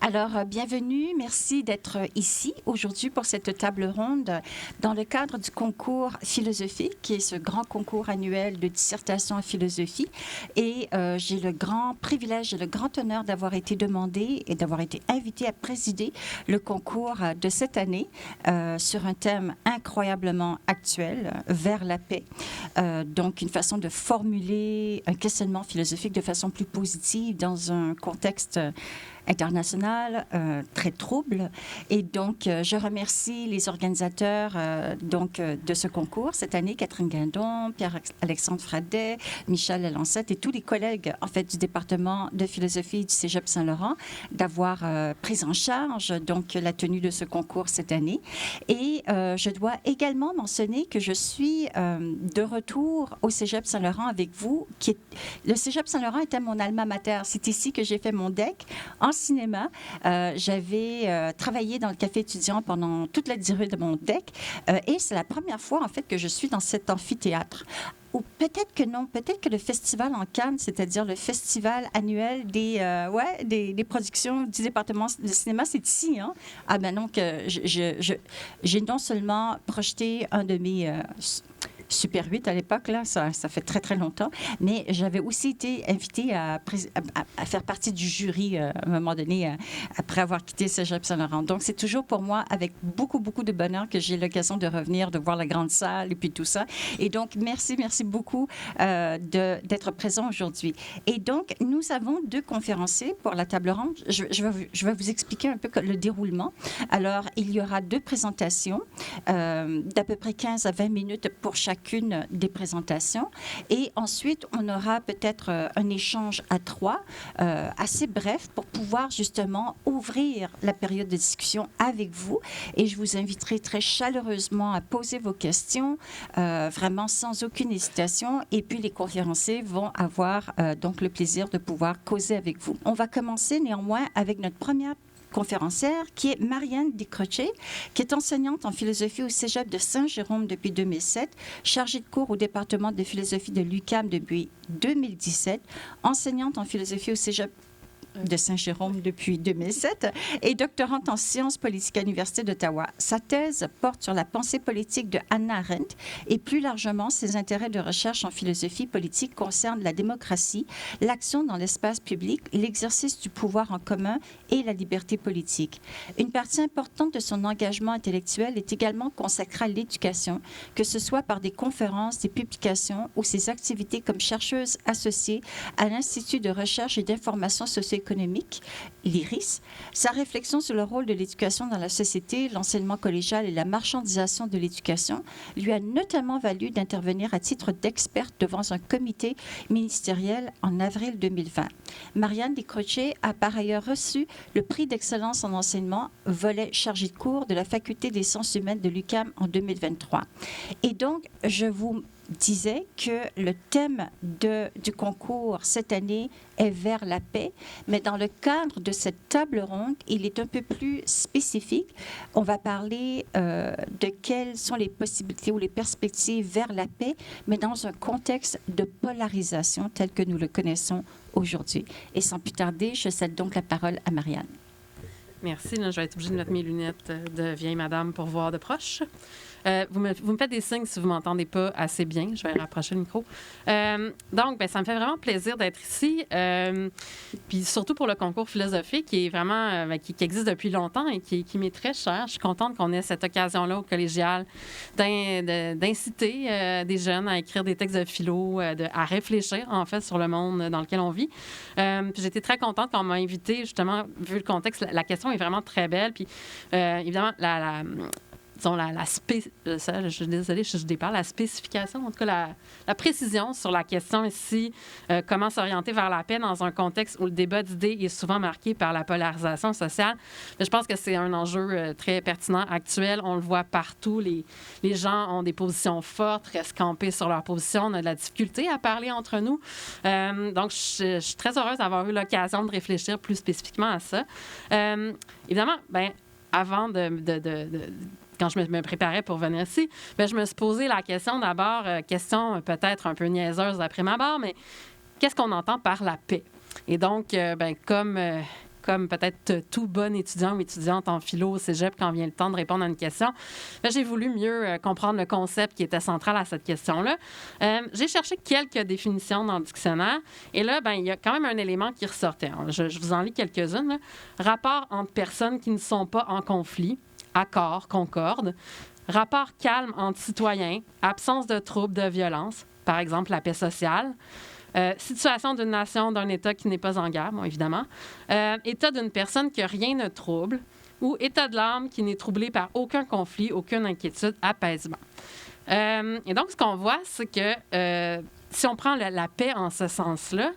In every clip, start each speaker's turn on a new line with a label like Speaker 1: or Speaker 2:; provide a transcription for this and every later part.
Speaker 1: Alors, bienvenue. Merci d'être ici aujourd'hui pour cette table ronde dans le cadre du concours philosophique, qui est ce grand concours annuel de dissertation en philosophie. Et j'ai le grand privilège et le grand honneur d'avoir été demandé et d'avoir été invité à présider le concours de cette année sur un thème incroyablement actuel, vers la paix. Donc, une façon de formuler un questionnement philosophique de façon plus positive dans un contexte international très trouble. Et donc, je remercie les organisateurs de ce concours cette année, Catherine Guindon, Pierre-Alexandre Fradet, Michel Lancette et tous les collègues en fait, du département de philosophie du Cégep Saint-Laurent d'avoir pris en charge donc, la tenue de ce concours cette année. Et je dois également mentionner que je suis de retour au Cégep Saint-Laurent avec vous. Le Cégep Saint-Laurent était mon alma mater. C'est ici que j'ai fait mon DEC en cinéma. J'avais travaillé dans le café étudiant pendant toute la durée de mon DEC et c'est la première fois en fait que je suis dans cet amphithéâtre. Ou peut-être que non, peut-être que le festival en Cannes, c'est-à-dire le festival annuel des productions du département de cinéma, c'est ici, hein? Ah ben donc, j'ai non seulement projeté un de mes Super 8 à l'époque, là, ça fait très, très longtemps. Mais j'avais aussi été invitée à faire partie du jury à un moment donné, après avoir quitté Cégep Saint-Laurent. Donc, c'est toujours pour moi, avec beaucoup, beaucoup de bonheur, que j'ai l'occasion de revenir, de voir la grande salle et puis tout ça. Et donc, merci beaucoup d'être présent aujourd'hui. Et donc, nous avons deux conférenciers pour la table ronde. Je vais vous expliquer un peu le déroulement. Alors, il y aura deux présentations d'à peu près 15 à 20 minutes pour chacune des présentations. Et ensuite, on aura peut-être un échange à trois, assez bref, pour pouvoir justement ouvrir la période de discussion avec vous. Et je vous inviterai très chaleureusement à poser vos questions, vraiment sans aucune hésitation. Et puis, les conférenciers vont avoir donc le plaisir de pouvoir causer avec vous. On va commencer néanmoins avec notre première conférencière, qui est Marianne Descrochets, qui est enseignante en philosophie au Cégep de Saint-Jérôme depuis 2007, chargée de cours au département de philosophie de l'UQAM depuis 2017, enseignante en philosophie au Cégep de Saint-Jérôme depuis 2007 et doctorante en sciences politiques à l'Université d'Ottawa. Sa thèse porte sur la pensée politique de Hannah Arendt et plus largement ses intérêts de recherche en philosophie politique concernent la démocratie, l'action dans l'espace public, l'exercice du pouvoir en commun et la liberté politique. Une partie importante de son engagement intellectuel est également consacrée à l'éducation, que ce soit par des conférences, des publications ou ses activités comme chercheuse associée à l'Institut de recherche et d'information socio-économique, l'IRIS. Sa réflexion sur le rôle de l'éducation dans la société, l'enseignement collégial et la marchandisation de l'éducation lui a notamment valu d'intervenir à titre d'experte devant un comité ministériel en avril 2020. Marianne Descrochets a par ailleurs reçu le prix d'excellence en enseignement, volet chargé de cours de la Faculté des sciences humaines de l'UQAM en 2023. Et donc, je vous disais que le thème du concours cette année est vers la paix, mais dans le cadre de cette table ronde, il est un peu plus spécifique. On va parler de quelles sont les possibilités ou les perspectives vers la paix, mais dans un contexte de polarisation tel que nous le connaissons aujourd'hui. Et sans plus tarder, je cède donc la parole à Marianne.
Speaker 2: Merci. Là, je vais être obligée de mettre mes lunettes de vieille madame pour voir de proche. Vous me faites des signes si vous ne m'entendez pas assez bien. Je vais rapprocher le micro. Donc, ça me fait vraiment plaisir d'être ici. Puis surtout pour le concours philosophique qui est vraiment qui existe depuis longtemps et qui m'est très cher. Je suis contente qu'on ait cette occasion-là au collégial d'inciter des jeunes à écrire des textes de philo, à réfléchir en fait sur le monde dans lequel on vit. Puis j'étais très contente qu'on m'a invitée, justement, vu le contexte. La question est vraiment très belle. Puis évidemment, je suis désolée, je déparle, la spécification, en tout cas la précision sur la question ici, comment s'orienter vers la paix dans un contexte où le débat d'idées est souvent marqué par la polarisation sociale. Mais je pense que c'est un enjeu très pertinent, actuel. On le voit partout. Les gens ont des positions fortes, restent campés sur leur position. On a de la difficulté à parler entre nous. Donc, je suis très heureuse d'avoir eu l'occasion de réfléchir plus spécifiquement à ça. Évidemment, avant quand je me préparais pour venir ici, je me suis posé la question d'abord, question peut-être un peu niaiseuse d'après ma barre, mais qu'est-ce qu'on entend par la paix? Et donc, comme comme peut-être tout bon étudiant ou étudiante en philo au cégep quand vient le temps de répondre à une question, j'ai voulu mieux comprendre le concept qui était central à cette question-là. J'ai cherché quelques définitions dans le dictionnaire et là, il y a quand même un élément qui ressortait. Je vous en lis quelques-unes. Là. Rapport entre personnes qui ne sont pas en conflit, accord, concorde. Rapport calme entre citoyens, absence de troubles de violence, par exemple la paix sociale. Situation d'une nation, d'un État qui n'est pas en guerre, bon, évidemment. État d'une personne que rien ne trouble ou état de l'âme qui n'est troublé par aucun conflit, aucune inquiétude, apaisement. Et donc, ce qu'on voit, c'est que si on prend la paix en ce sens-là,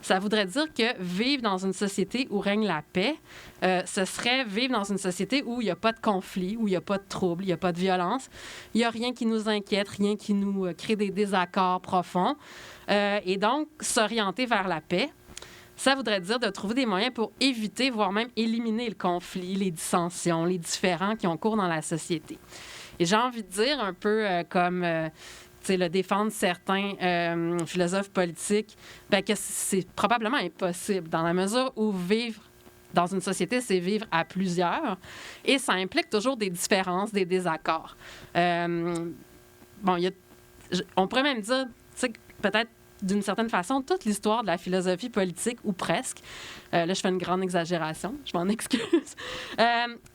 Speaker 2: ça voudrait dire que vivre dans une société où règne la paix, ce serait vivre dans une société où il n'y a pas de conflit, où il n'y a pas de trouble, il n'y a pas de violence, il n'y a rien qui nous inquiète, rien qui nous crée des désaccords profonds. Et donc, s'orienter vers la paix, ça voudrait dire de trouver des moyens pour éviter, voire même éliminer le conflit, les dissensions, les différends qui ont cours dans la société. Et j'ai envie de dire, un peu comme le défendre certains philosophes politiques, que c'est probablement impossible dans la mesure où vivre dans une société, c'est vivre à plusieurs et ça implique toujours des différences, des désaccords. On pourrait même dire, peut-être d'une certaine façon, toute l'histoire de la philosophie politique, ou presque, là, je fais une grande exagération, je m'en excuse,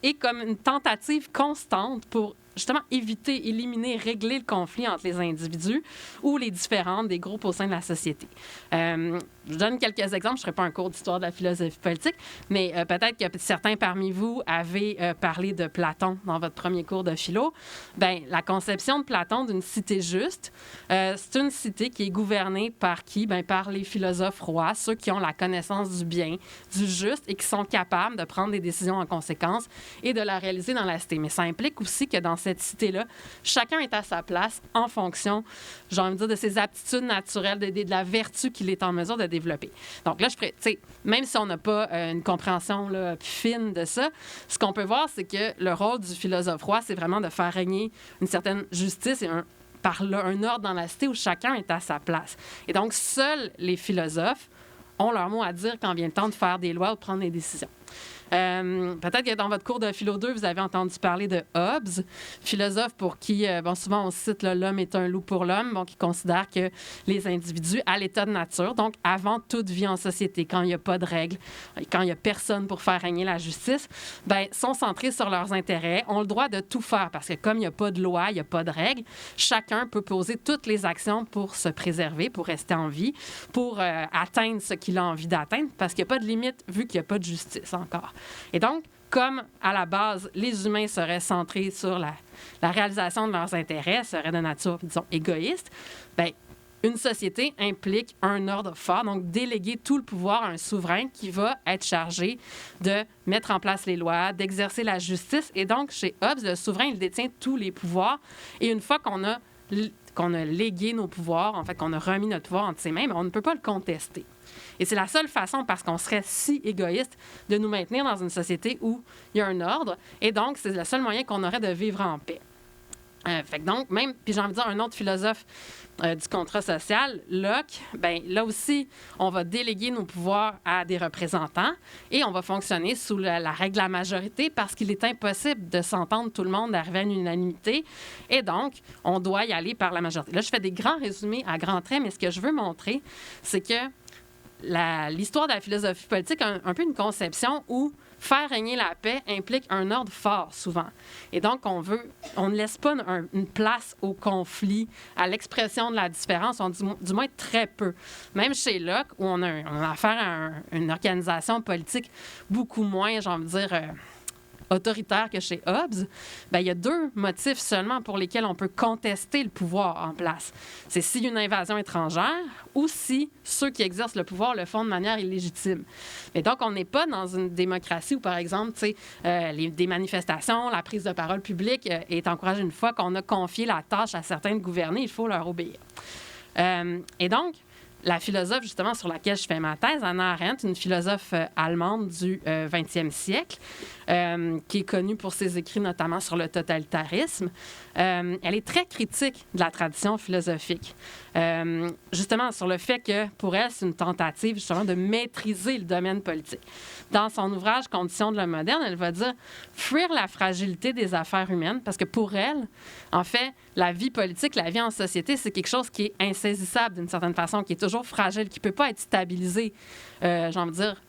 Speaker 2: est comme une tentative constante pour justement éviter, éliminer, régler le conflit entre les individus ou les différentes des groupes au sein de la société. Je donne quelques exemples. Je ne ferai pas un cours d'histoire de la philosophie politique, mais peut-être que certains parmi vous avez parlé de Platon dans votre premier cours de philo. La conception de Platon d'une cité juste, c'est une cité qui est gouvernée par qui? Par les philosophes rois, ceux qui ont la connaissance du bien, du juste et qui sont capables de prendre des décisions en conséquence et de la réaliser dans la cité. Mais ça implique aussi que dans cette cité-là, chacun est à sa place en fonction, j'ai envie de dire, de ses aptitudes naturelles, de la vertu qu'il est en mesure de développer. Donc là, même si on n'a pas une compréhension là, fine de ça, ce qu'on peut voir, c'est que le rôle du philosophe roi, c'est vraiment de faire régner une certaine justice et par là, un ordre dans la cité où chacun est à sa place. Et donc, seuls les philosophes ont leur mot à dire quand vient le temps de faire des lois ou de prendre des décisions. Peut-être que dans votre cours de philo 2, vous avez entendu parler de Hobbes, philosophe pour qui, souvent on cite l'homme est un loup pour l'homme, qui considère que les individus, à l'état de nature, donc avant toute vie en société, quand il n'y a pas de règles, quand il n'y a personne pour faire régner la justice, sont centrés sur leurs intérêts, ont le droit de tout faire parce que comme il n'y a pas de loi, il n'y a pas de règles, chacun peut poser toutes les actions pour se préserver, pour rester en vie, pour atteindre ce qu'il a envie d'atteindre parce qu'il n'y a pas de limite vu qu'il n'y a pas de justice encore. Et donc, comme à la base, les humains seraient centrés sur la réalisation de leurs intérêts, seraient de nature, disons, égoïste, une société implique un ordre fort, donc déléguer tout le pouvoir à un souverain qui va être chargé de mettre en place les lois, d'exercer la justice. Et donc, chez Hobbes, le souverain, il détient tous les pouvoirs. Et une fois qu'on a légué nos pouvoirs, en fait, qu'on a remis notre pouvoir entre ses mains, on ne peut pas le contester. Et c'est la seule façon, parce qu'on serait si égoïste, de nous maintenir dans une société où il y a un ordre. Et donc, c'est le seul moyen qu'on aurait de vivre en paix. Puis j'ai envie de dire, un autre philosophe du contrat social, Locke, là aussi, on va déléguer nos pouvoirs à des représentants et on va fonctionner sous la règle de la majorité parce qu'il est impossible de s'entendre tout le monde, d'arriver à une unanimité. Et donc, on doit y aller par la majorité. Là, je fais des grands résumés à grands traits, mais ce que je veux montrer, c'est que l'histoire de la philosophie politique a un peu une conception où faire régner la paix implique un ordre fort, souvent. Et donc, on ne laisse pas une place au conflit, à l'expression de la différence, du moins très peu. Même chez Locke, où on a affaire à une organisation politique beaucoup moins, j'ai envie de dire, autoritaire que chez Hobbes, il y a deux motifs seulement pour lesquels on peut contester le pouvoir en place. C'est s'il y a une invasion étrangère ou si ceux qui exercent le pouvoir le font de manière illégitime. Mais donc, on n'est pas dans une démocratie où, par exemple, des manifestations, la prise de parole publique est encouragée une fois qu'on a confié la tâche à certains de gouverner, il faut leur obéir. Et donc, la philosophe, justement, sur laquelle je fais ma thèse, Hannah Arendt, une philosophe allemande du 20e siècle, qui est connue pour ses écrits notamment sur le totalitarisme. Elle est très critique de la tradition philosophique, justement sur le fait que, pour elle, c'est une tentative justement de maîtriser le domaine politique. Dans son ouvrage « Conditions de l'homme moderne », elle va dire « fuir la fragilité des affaires humaines », parce que pour elle, en fait, la vie politique, la vie en société, c'est quelque chose qui est insaisissable d'une certaine façon, qui est toujours fragile, qui ne peut pas être stabilisé, j'ai envie de dire,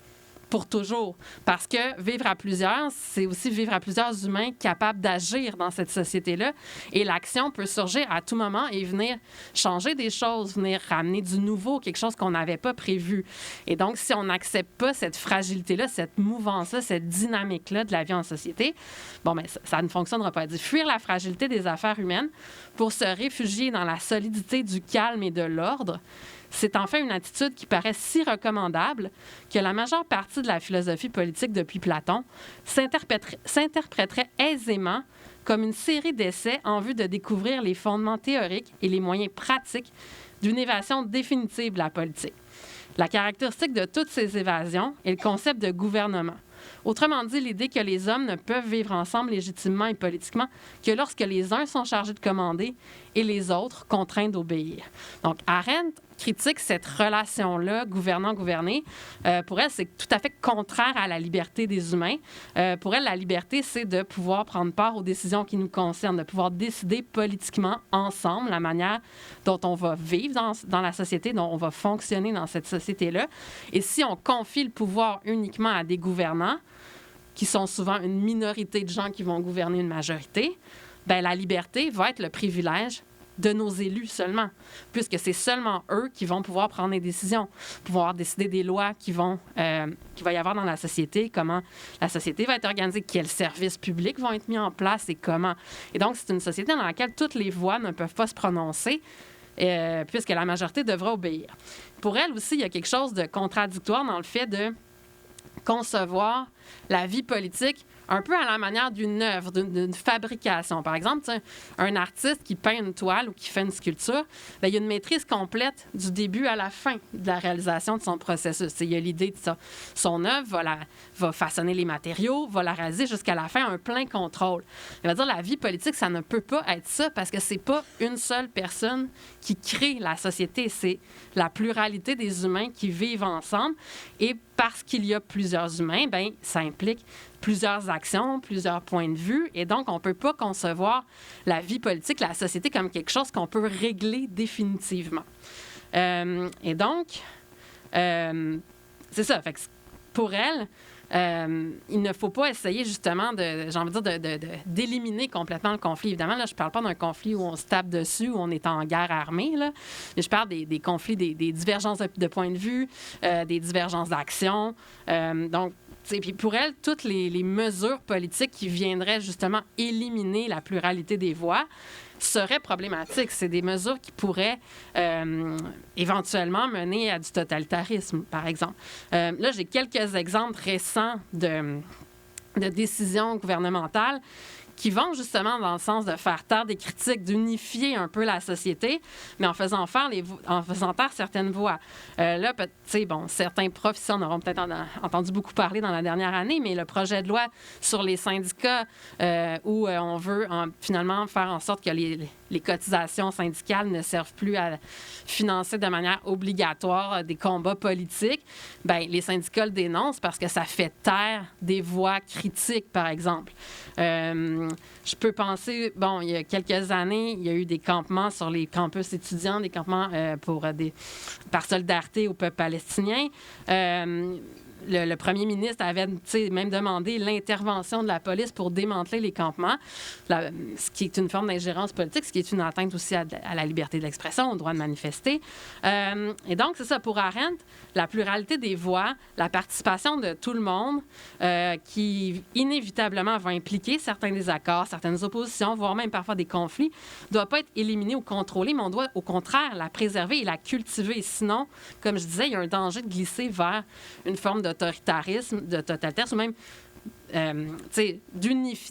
Speaker 2: pour toujours. Parce que vivre à plusieurs, c'est aussi vivre à plusieurs humains capables d'agir dans cette société-là. Et l'action peut surgir à tout moment et venir changer des choses, venir ramener du nouveau, quelque chose qu'on n'avait pas prévu. Et donc, si on n'accepte pas cette fragilité-là, cette mouvance-là, cette dynamique-là de la vie en société, bon, bien, ça ne fonctionnera pas. Elle dit fuir la fragilité des affaires humaines pour se réfugier dans la solidité du calme et de l'ordre. C'est enfin une attitude qui paraît si recommandable que la majeure partie de la philosophie politique depuis Platon s'interpréterait aisément comme une série d'essais en vue de découvrir les fondements théoriques et les moyens pratiques d'une évasion définitive de la politique. La caractéristique de toutes ces évasions est le concept de gouvernement. Autrement dit, l'idée que les hommes ne peuvent vivre ensemble légitimement et politiquement que lorsque les uns sont chargés de commander et les autres contraints d'obéir. Donc, Arendt critique cette relation-là, gouvernant-gouverné. Pour elle, c'est tout à fait contraire à la liberté des humains. Pour elle, la liberté, c'est de pouvoir prendre part aux décisions qui nous concernent, de pouvoir décider politiquement ensemble la manière dont on va vivre dans la société, dont on va fonctionner dans cette société-là. Et si on confie le pouvoir uniquement à des gouvernants, qui sont souvent une minorité de gens qui vont gouverner une majorité, bien, la liberté va être le privilège de nos élus seulement, puisque c'est seulement eux qui vont pouvoir prendre des décisions, pouvoir décider des lois qu'il va y avoir dans la société, comment la société va être organisée, quels services publics vont être mis en place et comment. Et donc, c'est une société dans laquelle toutes les voix ne peuvent pas se prononcer, puisque la majorité devra obéir. Pour elle aussi, il y a quelque chose de contradictoire dans le fait de concevoir la vie politique un peu à la manière d'une œuvre, d'une fabrication. Par exemple, un artiste qui peint une toile ou qui fait une sculpture, bien, il y a une maîtrise complète du début à la fin de la réalisation de son processus. Il y a l'idée de ça. Son œuvre va façonner les matériaux, va la réaliser jusqu'à la fin, un plein contrôle. Il va dire la vie politique, ça ne peut pas être ça parce que c'est pas une seule personne qui crée la société, c'est la pluralité des humains qui vivent ensemble. Et parce qu'il y a plusieurs humains, bien, ça implique plusieurs actions, plusieurs points de vue. Et donc, on ne peut pas concevoir la vie politique, la société, comme quelque chose qu'on peut régler définitivement. Et donc, c'est ça. Fait que pour elle, il ne faut pas essayer justement d'éliminer complètement le conflit. Évidemment, là, je ne parle pas d'un conflit où on se tape dessus, où on est en guerre armée. Là. Mais je parle des conflits, des divergences de points de vue, des divergences d'action. Donc, puis pour elle, toutes les mesures politiques qui viendraient justement éliminer la pluralité des voix seraient problématiques. C'est des mesures qui pourraient éventuellement mener à du totalitarisme, par exemple. Là, j'ai quelques exemples récents de décisions gouvernementales qui vont justement dans le sens de faire taire des critiques, d'unifier un peu la société, mais en faisant taire certaines voix. Là, tu sais, bon, certains profs ici en auront peut-être entendu beaucoup parler dans la dernière année, mais le projet de loi sur les syndicats où on veut finalement faire en sorte que les cotisations syndicales ne servent plus à financer de manière obligatoire des combats politiques, bien, les syndicats le dénoncent parce que ça fait taire des voix critiques, par exemple. Je peux penser, bon, il y a quelques années, il y a eu des campements sur les campus étudiants, des campements par solidarité au peuple palestinien. Le premier ministre avait même demandé l'intervention de la police pour démanteler les campements, ce qui est une forme d'ingérence politique, ce qui est une atteinte aussi à la liberté de l'expression, au droit de manifester. Et donc, c'est ça, pour Arendt, la pluralité des voix, la participation de tout le monde, qui inévitablement va impliquer certains désaccords, certaines oppositions, voire même parfois des conflits, ne doit pas être éliminée ou contrôlée, mais on doit au contraire la préserver et la cultiver. Sinon, comme je disais, il y a un danger de glisser vers une forme d'autoritarisme, de totalitarisme, ou même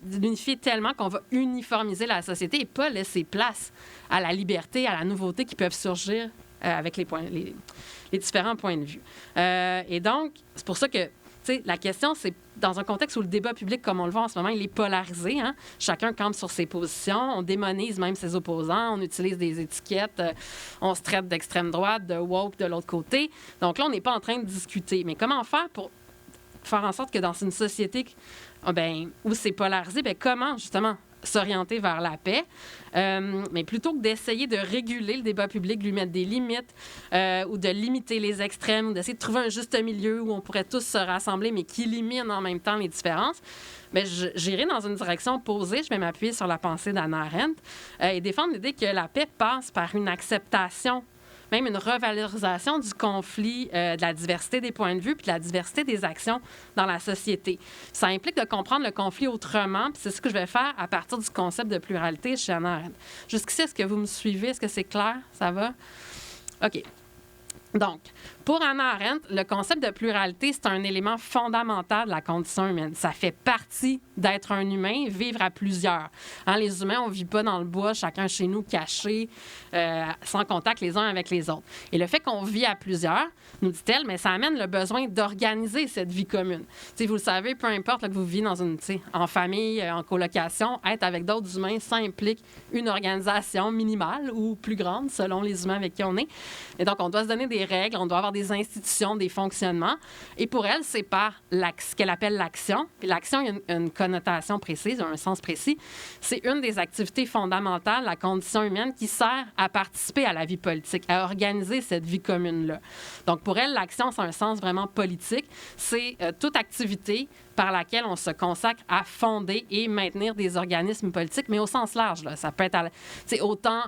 Speaker 2: d'unifier tellement qu'on va uniformiser la société et pas laisser place à la liberté, à la nouveauté qui peuvent surgir avec les différents points de vue. Et donc, c'est pour ça que sais, la question, c'est dans un contexte où le débat public, comme on le voit en ce moment, il est polarisé. Hein? Chacun campe sur ses positions. On démonise même ses opposants. On utilise des étiquettes. On se traite d'extrême droite, de woke de l'autre côté. Donc là, on n'est pas en train de discuter. Mais comment faire pour faire en sorte que dans une société où c'est polarisé, comment justement s'orienter vers la paix, mais plutôt que d'essayer de réguler le débat public, de lui mettre des limites ou de limiter les extrêmes, ou d'essayer de trouver un juste milieu où on pourrait tous se rassembler, mais qui élimine en même temps les différences, j'irai dans une direction opposée. Je vais m'appuyer sur la pensée d'Hannah Arendt et défendre l'idée que la paix passe par une acceptation, même une revalorisation du conflit, de la diversité des points de vue puis de la diversité des actions dans la société. Ça implique de comprendre le conflit autrement, puis c'est ce que je vais faire à partir du concept de pluralité chez Hannah Arendt. Jusqu'ici, est-ce que vous me suivez? Est-ce que c'est clair? Ça va? OK. Donc, pour Hannah Arendt, le concept de pluralité, c'est un élément fondamental de la condition humaine. Ça fait partie d'être un humain, vivre à plusieurs. Hein, les humains, on ne vit pas dans le bois, chacun chez nous, caché, sans contact les uns avec les autres. Et le fait qu'on vit à plusieurs, nous dit-elle, mais ça amène le besoin d'organiser cette vie commune. T'sais, vous le savez, peu importe là, que vous vivez en famille, en colocation, être avec d'autres humains, ça implique une organisation minimale ou plus grande, selon les humains avec qui on est. Et donc, on doit se donner des règles, on doit avoir des institutions, des fonctionnements. Et pour elle, c'est par ce qu'elle appelle l'action. Puis l'action, il y a une connotation précise, un sens précis. C'est une des activités fondamentales de la condition humaine qui sert à participer à la vie politique, à organiser cette vie commune-là. Donc, pour elle, l'action, c'est un sens vraiment politique. C'est toute activité par laquelle on se consacre à fonder et maintenir des organismes politiques, mais au sens large. Là. Ça peut être autant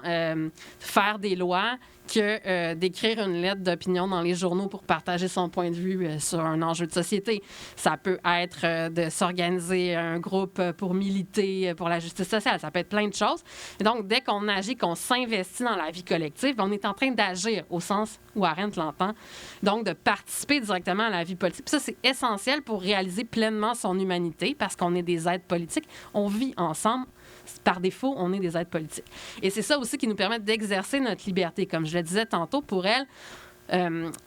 Speaker 2: faire des lois que d'écrire une lettre d'opinion dans les journaux pour partager son point de vue sur un enjeu de société. Ça peut être de s'organiser un groupe pour militer pour la justice sociale. Ça peut être plein de choses. Et donc, dès qu'on agit, qu'on s'investit dans la vie collective, on est en train d'agir au sens où Arendt l'entend, donc de participer directement à la vie politique. Puis ça, c'est essentiel pour réaliser pleinement son humanité parce qu'on est des êtres politiques. On vit ensemble. Par défaut, on est des êtres politiques. Et c'est ça aussi qui nous permet d'exercer notre liberté. Comme je le disais tantôt, pour elle,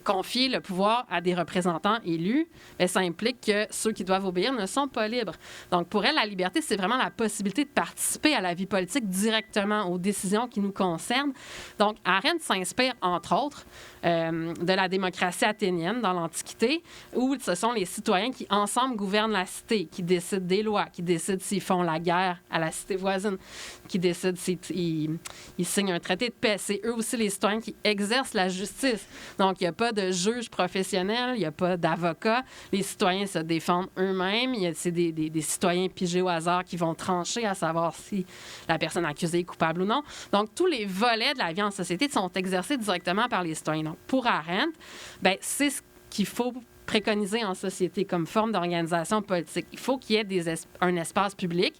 Speaker 2: confier le pouvoir à des représentants élus, bien, ça implique que ceux qui doivent obéir ne sont pas libres. Donc, pour elle, la liberté, c'est vraiment la possibilité de participer à la vie politique directement aux décisions qui nous concernent. Donc, Arendt s'inspire, entre autres, de la démocratie athénienne dans l'Antiquité, où ce sont les citoyens qui, ensemble, gouvernent la cité, qui décident des lois, qui décident s'ils font la guerre à la cité voisine, qui décident s'ils signent un traité de paix. C'est eux aussi les citoyens qui exercent la justice. Donc, il n'y a pas de juge professionnel, il n'y a pas d'avocat. Les citoyens se défendent eux-mêmes. C'est des citoyens pigés au hasard qui vont trancher à savoir si la personne accusée est coupable ou non. Donc, tous les volets de la vie en société sont exercés directement par les citoyens. Donc, pour Arendt, bien, c'est ce qu'il faut préconisé en société comme forme d'organisation politique. Il faut qu'il y ait un espace public,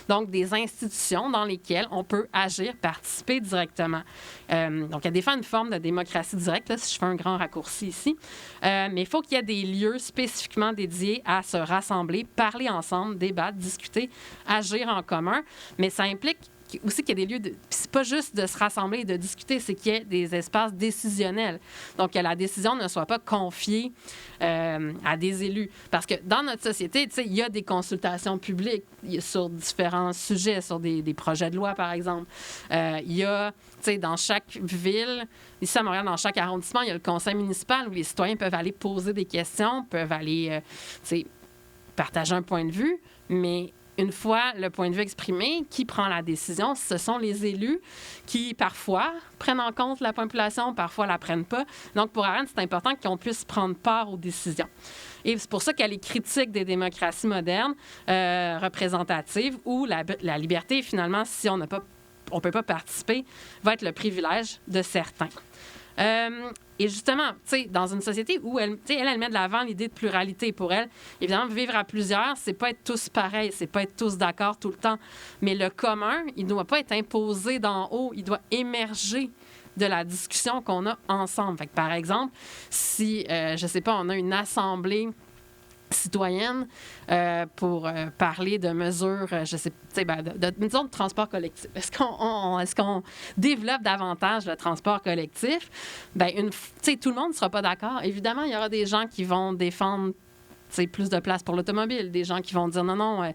Speaker 2: donc des institutions dans lesquelles on peut agir, participer directement. Donc, il y a des fois une forme de démocratie directe, là, si je fais un grand raccourci ici, mais il faut qu'il y ait des lieux spécifiquement dédiés à se rassembler, parler ensemble, débattre, discuter, agir en commun, mais ça implique aussi qu'il y a des lieux de... Puis c'est pas juste de se rassembler et de discuter, c'est qu'il y ait des espaces décisionnels. Donc, que la décision ne soit pas confiée à des élus. Parce que dans notre société, tu sais, il y a des consultations publiques sur différents sujets, sur des projets de loi, par exemple. Il y a, tu sais, dans chaque ville, ici à Montréal, dans chaque arrondissement, il y a le conseil municipal où les citoyens peuvent aller poser des questions, peuvent aller, tu sais, partager un point de vue, mais une fois le point de vue exprimé, qui prend la décision? Ce sont les élus qui, parfois, prennent en compte la population, parfois la prennent pas. Donc, pour Arendt, c'est important qu'on puisse prendre part aux décisions. Et c'est pour ça qu'elle est critique des démocraties modernes, représentatives, où la liberté, finalement, si on ne peut pas participer, va être le privilège de certains. Et justement, tu sais, dans une société où elle met de l'avant l'idée de pluralité pour elle, évidemment, vivre à plusieurs, c'est pas être tous pareils, c'est pas être tous d'accord tout le temps. Mais le commun, il ne doit pas être imposé d'en haut, il doit émerger de la discussion qu'on a ensemble. Fait que, par exemple, si, je sais pas, on a une assemblée citoyenne pour parler de mesures, je sais, disons de transport collectif. Est-ce qu'on développe davantage le transport collectif? Bien, tout le monde ne sera pas d'accord. Évidemment, il y aura des gens qui vont défendre plus de place pour l'automobile, des gens qui vont dire non, non,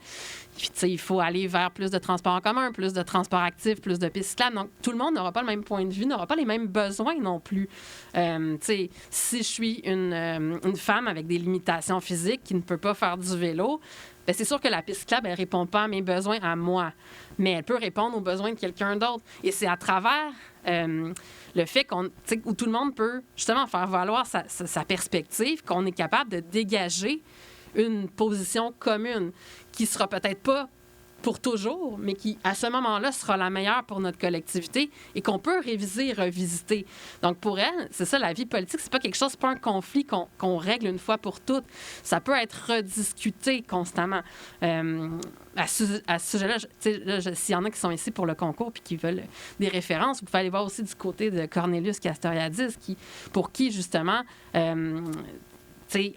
Speaker 2: il faut aller vers plus de transports en commun, plus de transports actifs, plus de pistes cyclables. Donc, tout le monde n'aura pas le même point de vue, n'aura pas les mêmes besoins non plus. Si je suis une femme avec des limitations physiques qui ne peut pas faire du vélo, bien, c'est sûr que la piste cyclable, elle ne répond pas à mes besoins à moi, mais elle peut répondre aux besoins de quelqu'un d'autre. Et c'est à travers le fait où tout le monde peut justement faire valoir sa perspective, qu'on est capable de dégager une position commune qui sera peut-être pas pour toujours, mais qui, à ce moment-là, sera la meilleure pour notre collectivité et qu'on peut réviser et revisiter. Donc, pour elle, c'est ça, la vie politique, c'est pas quelque chose, c'est pas un conflit qu'on règle une fois pour toutes. Ça peut être rediscuté constamment. À ce sujet-là, s'il y en a qui sont ici pour le concours puis qui veulent des références, vous pouvez aller voir aussi du côté de Cornelius Castoriadis, pour qui, justement,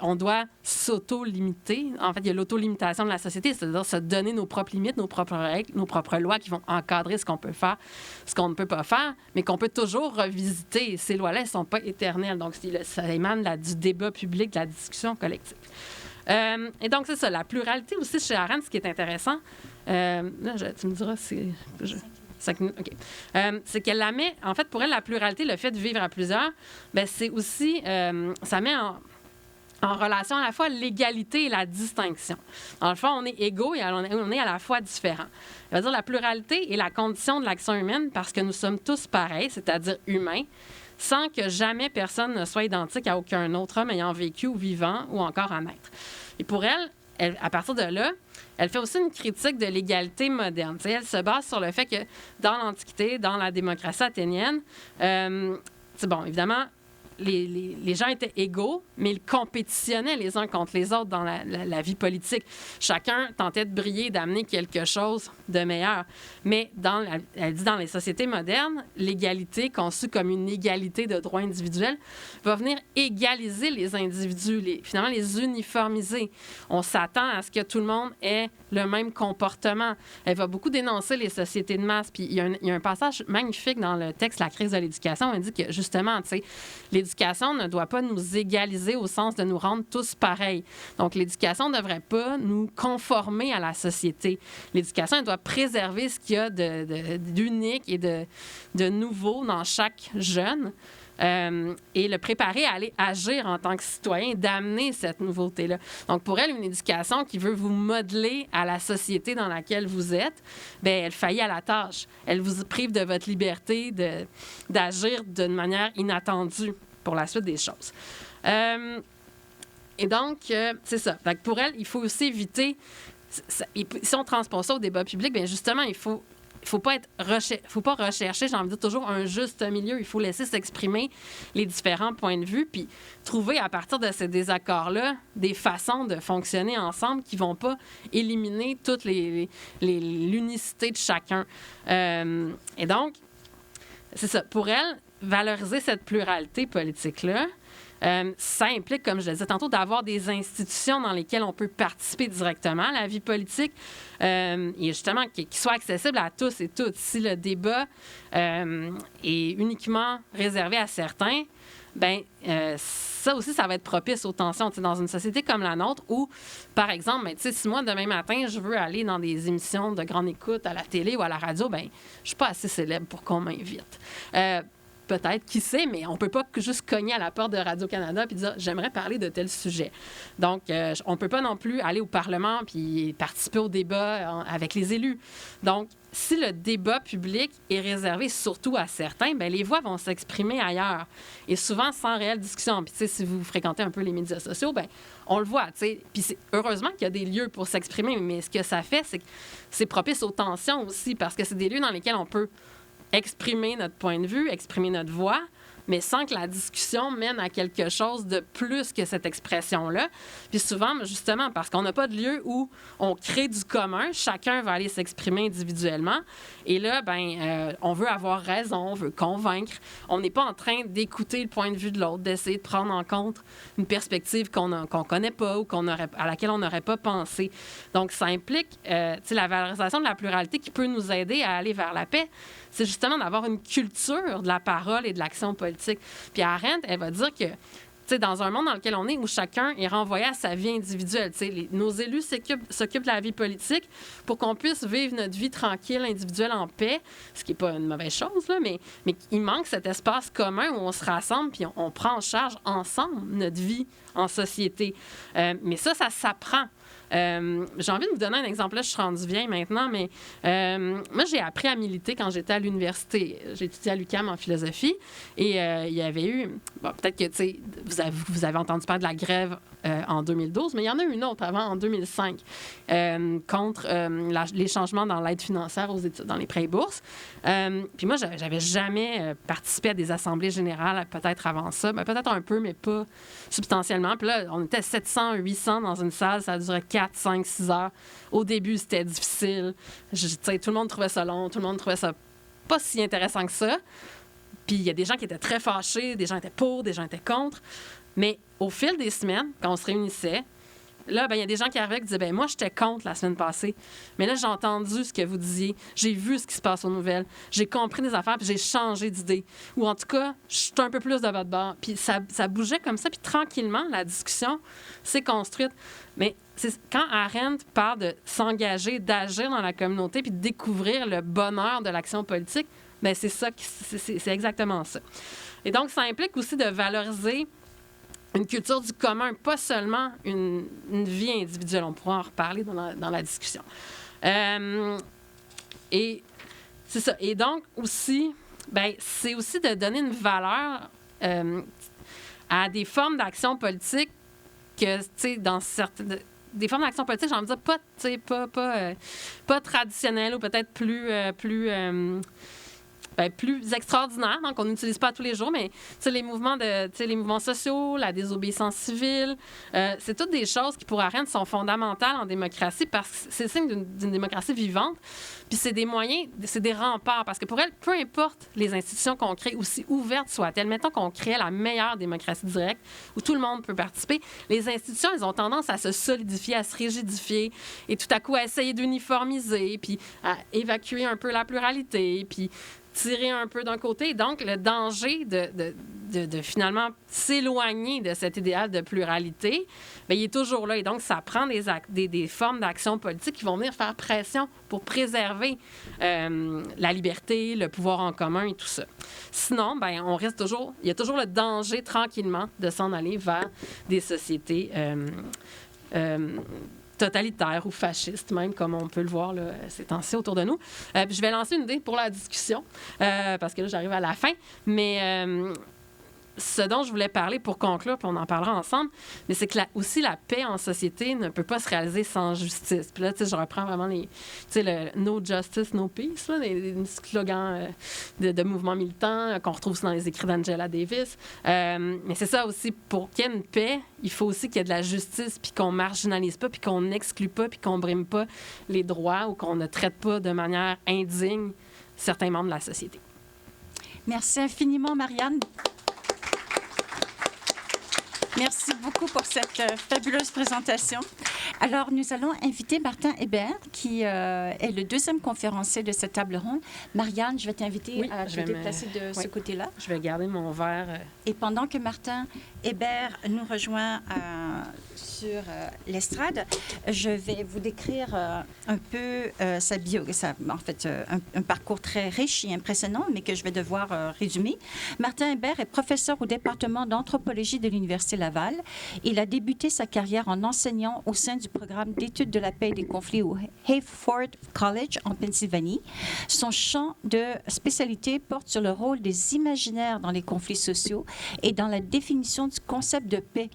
Speaker 2: on doit s'auto-limiter. En fait, il y a l'auto-limitation de la société, c'est-à-dire se donner nos propres limites, nos propres règles, nos propres lois qui vont encadrer ce qu'on peut faire, ce qu'on ne peut pas faire, mais qu'on peut toujours revisiter. Ces lois-là, elles ne sont pas éternelles. Donc, ça émane du débat public, de la discussion collective. Et donc, c'est ça. La pluralité aussi chez Arendt, ce qui est intéressant, là, tu me diras si... 5 minutes, OK. C'est qu'elle la met... En fait, pour elle, la pluralité, le fait de vivre à plusieurs, bien, c'est aussi... ça met en relation à la fois l'égalité et la distinction. Dans le fond, on est égaux et on est à la fois différents. Ça veut dire la pluralité est la condition de l'action humaine parce que nous sommes tous pareils, c'est-à-dire humains, sans que jamais personne ne soit identique à aucun autre homme ayant vécu ou vivant ou encore à naître. Et pour elle, à partir de là, elle fait aussi une critique de l'égalité moderne. T'sais, elle se base sur le fait que dans l'Antiquité, dans la démocratie athénienne, c'est bon, évidemment, les gens étaient égaux, mais ils compétitionnaient les uns contre les autres dans la vie politique. Chacun tentait de briller, d'amener quelque chose de meilleur. Mais elle dit dans les sociétés modernes, l'égalité, conçue comme une égalité de droits individuels, va venir égaliser les individus, finalement les uniformiser. On s'attend à ce que tout le monde ait le même comportement. Elle va beaucoup dénoncer les sociétés de masse. Puis il y a un passage magnifique dans le texte « La crise de l'éducation ». On dit que justement, l'éducation ne doit pas nous égaliser au sens de nous rendre tous pareils. Donc, l'éducation ne devrait pas nous conformer à la société. L'éducation, elle doit préserver ce qu'il y a d'unique et de nouveau dans chaque jeune. Et le préparer à aller agir en tant que citoyen, d'amener cette nouveauté-là. Donc, pour elle, une éducation qui veut vous modeler à la société dans laquelle vous êtes, bien, elle faillit à la tâche. Elle vous prive de votre liberté d'agir d'une manière inattendue pour la suite des choses. Et donc, c'est ça. Donc, pour elle, il faut aussi éviter... Si on transpose ça au débat public, bien justement, il faut pas rechercher, j'ai envie de dire, toujours un juste milieu. Il faut laisser s'exprimer les différents points de vue, puis trouver à partir de ces désaccords-là des façons de fonctionner ensemble qui ne vont pas éliminer toute l'unicité de chacun. Et donc, c'est ça. Pour elle, valoriser cette pluralité politique-là, ça implique, comme je le disais tantôt, d'avoir des institutions dans lesquelles on peut participer directement à la vie politique et justement qui soient accessibles à tous et toutes. Si le débat est uniquement réservé à certains, bien, ça aussi, ça va être propice aux tensions. T'sais, dans une société comme la nôtre où, par exemple, ben, si moi, demain matin, je veux aller dans des émissions de grande écoute à la télé ou à la radio, bien, je ne suis pas assez célèbre pour qu'on m'invite. Peut-être, qui sait, mais on ne peut pas juste cogner à la porte de Radio-Canada et dire « j'aimerais parler de tel sujet ». Donc, on ne peut pas non plus aller au Parlement puis participer au débat avec les élus. Donc, si le débat public est réservé surtout à certains, bien, les voix vont s'exprimer ailleurs et souvent sans réelle discussion. Puis, tu sais, si vous fréquentez un peu les médias sociaux, bien, on le voit, tu sais. Puis, heureusement qu'il y a des lieux pour s'exprimer, mais ce que ça fait, c'est que c'est propice aux tensions aussi parce que c'est des lieux dans lesquels on peut exprimer notre point de vue, exprimer notre voix, mais sans que la discussion mène à quelque chose de plus que cette expression-là. Puis souvent, justement, parce qu'on n'a pas de lieu où on crée du commun, chacun va aller s'exprimer individuellement. Et là, bien, on veut avoir raison, on veut convaincre. On n'est pas en train d'écouter le point de vue de l'autre, d'essayer de prendre en compte une perspective qu'on connaît pas ou à laquelle on n'aurait pas pensé. Donc, ça implique la valorisation de la pluralité qui peut nous aider à aller vers la paix. C'est justement d'avoir une culture de la parole et de l'action politique. Puis Arendt, elle va dire que sais, dans un monde dans lequel on est, où chacun est renvoyé à sa vie individuelle. Nos élus s'occupent de la vie politique pour qu'on puisse vivre notre vie tranquille, individuelle, en paix, ce qui n'est pas une mauvaise chose, là, mais il manque cet espace commun où on se rassemble puis on prend en charge ensemble notre vie en société. Mais ça s'apprend. J'ai envie de vous donner un exemple. Là, je suis rendue vieille maintenant, mais moi, j'ai appris à militer quand j'étais à l'université. J'ai étudié à l'UQAM en philosophie et il y avait eu... Bon, peut-être que, tu sais, vous avez entendu parler de la grève en 2012, mais il y en a eu une autre avant, en 2005, contre les changements dans l'aide financière aux études, dans les prêts et bourses. Puis moi, j'avais jamais participé à des assemblées générales, peut-être avant ça. Ben, peut-être un peu, mais pas substantiellement. Puis là, on était 700, 800 dans une salle. Ça durait 4, 5, 6 heures. Au début, c'était difficile. Tout le monde trouvait ça long. Tout le monde trouvait ça pas si intéressant que ça. Puis il y a des gens qui étaient très fâchés. Des gens étaient pour, des gens étaient contre. Mais au fil des semaines, quand on se réunissait, là, il y a des gens qui arrivaient et qui disaient « moi, j'étais contre la semaine passée. Mais là, j'ai entendu ce que vous disiez. J'ai vu ce qui se passe aux nouvelles. J'ai compris des affaires puis j'ai changé d'idée. Ou en tout cas, je suis un peu plus de votre bord. » Puis ça bougeait comme ça. Puis tranquillement, la discussion s'est construite. Mais quand Arendt parle de s'engager, d'agir dans la communauté puis de découvrir le bonheur de l'action politique, bien, c'est exactement ça. Et donc, ça implique aussi de valoriser une culture du commun, pas seulement une vie individuelle. On pourra en reparler dans la discussion. Et c'est ça. Et donc, aussi, c'est aussi de donner une valeur à des formes d'action politique que, tu sais, dans certaines... Des formes d'action politique, j'ai envie de dire, pas traditionnelles ou peut-être plus extraordinaire, donc on n'utilise pas tous les jours, mais les mouvements sociaux, la désobéissance civile, c'est toutes des choses qui, pour Arendt, sont fondamentales en démocratie parce que c'est le signe d'une démocratie vivante. Puis c'est des moyens, c'est des remparts, parce que pour elle, peu importe les institutions qu'on crée, aussi ouvertes soient-elles, mettons qu'on crée la meilleure démocratie directe où tout le monde peut participer, les institutions, elles ont tendance à se solidifier, à se rigidifier et tout à coup à essayer d'uniformiser, puis à évacuer un peu la pluralité, puis tirer un peu d'un côté. Donc, le danger de finalement s'éloigner de cet idéal de pluralité, bien, il est toujours là. Et donc, ça prend des formes d'action politique qui vont venir faire pression pour préserver la liberté, le pouvoir en commun et tout ça. Sinon, bien, on reste toujours... Il y a toujours le danger, tranquillement, de s'en aller vers des sociétés... totalitaire ou fasciste, même, comme on peut le voir là, ces temps-ci autour de nous. Je vais lancer une idée pour la discussion, parce que là, j'arrive à la fin. Mais ce dont je voulais parler pour conclure, puis on en parlera ensemble, mais c'est que aussi la paix en société ne peut pas se réaliser sans justice. Puis là, tu sais, je reprends vraiment le « No justice, no peace », là, des slogans de mouvements militants qu'on retrouve aussi dans les écrits d'Angela Davis. Mais c'est ça aussi, pour qu'il y ait une paix, il faut aussi qu'il y ait de la justice, puis qu'on marginalise pas, puis qu'on n'exclue pas, puis qu'on brime pas les droits ou qu'on ne traite pas de manière indigne certains membres de la société.
Speaker 1: Merci infiniment, Marianne. Merci beaucoup pour cette fabuleuse présentation. Alors, nous allons inviter Martin Hébert, qui est le deuxième conférencier de cette table ronde. Marianne, je vais t'inviter à te déplacer de ce côté-là.
Speaker 2: Je vais garder mon verre.
Speaker 1: Et pendant que Martin Hébert nous rejoint sur l'estrade, je vais vous décrire un peu sa bio, en fait, un parcours très riche et impressionnant, mais que je vais devoir résumer. Martin Hébert est professeur au département d'anthropologie de l'Université Laval. Il a débuté sa carrière en enseignant au sein du programme d'études de la paix et des conflits au Hayford College en Pennsylvanie. Son champ de spécialité porte sur le rôle des imaginaires dans les conflits sociaux et dans la définition du concept de paix.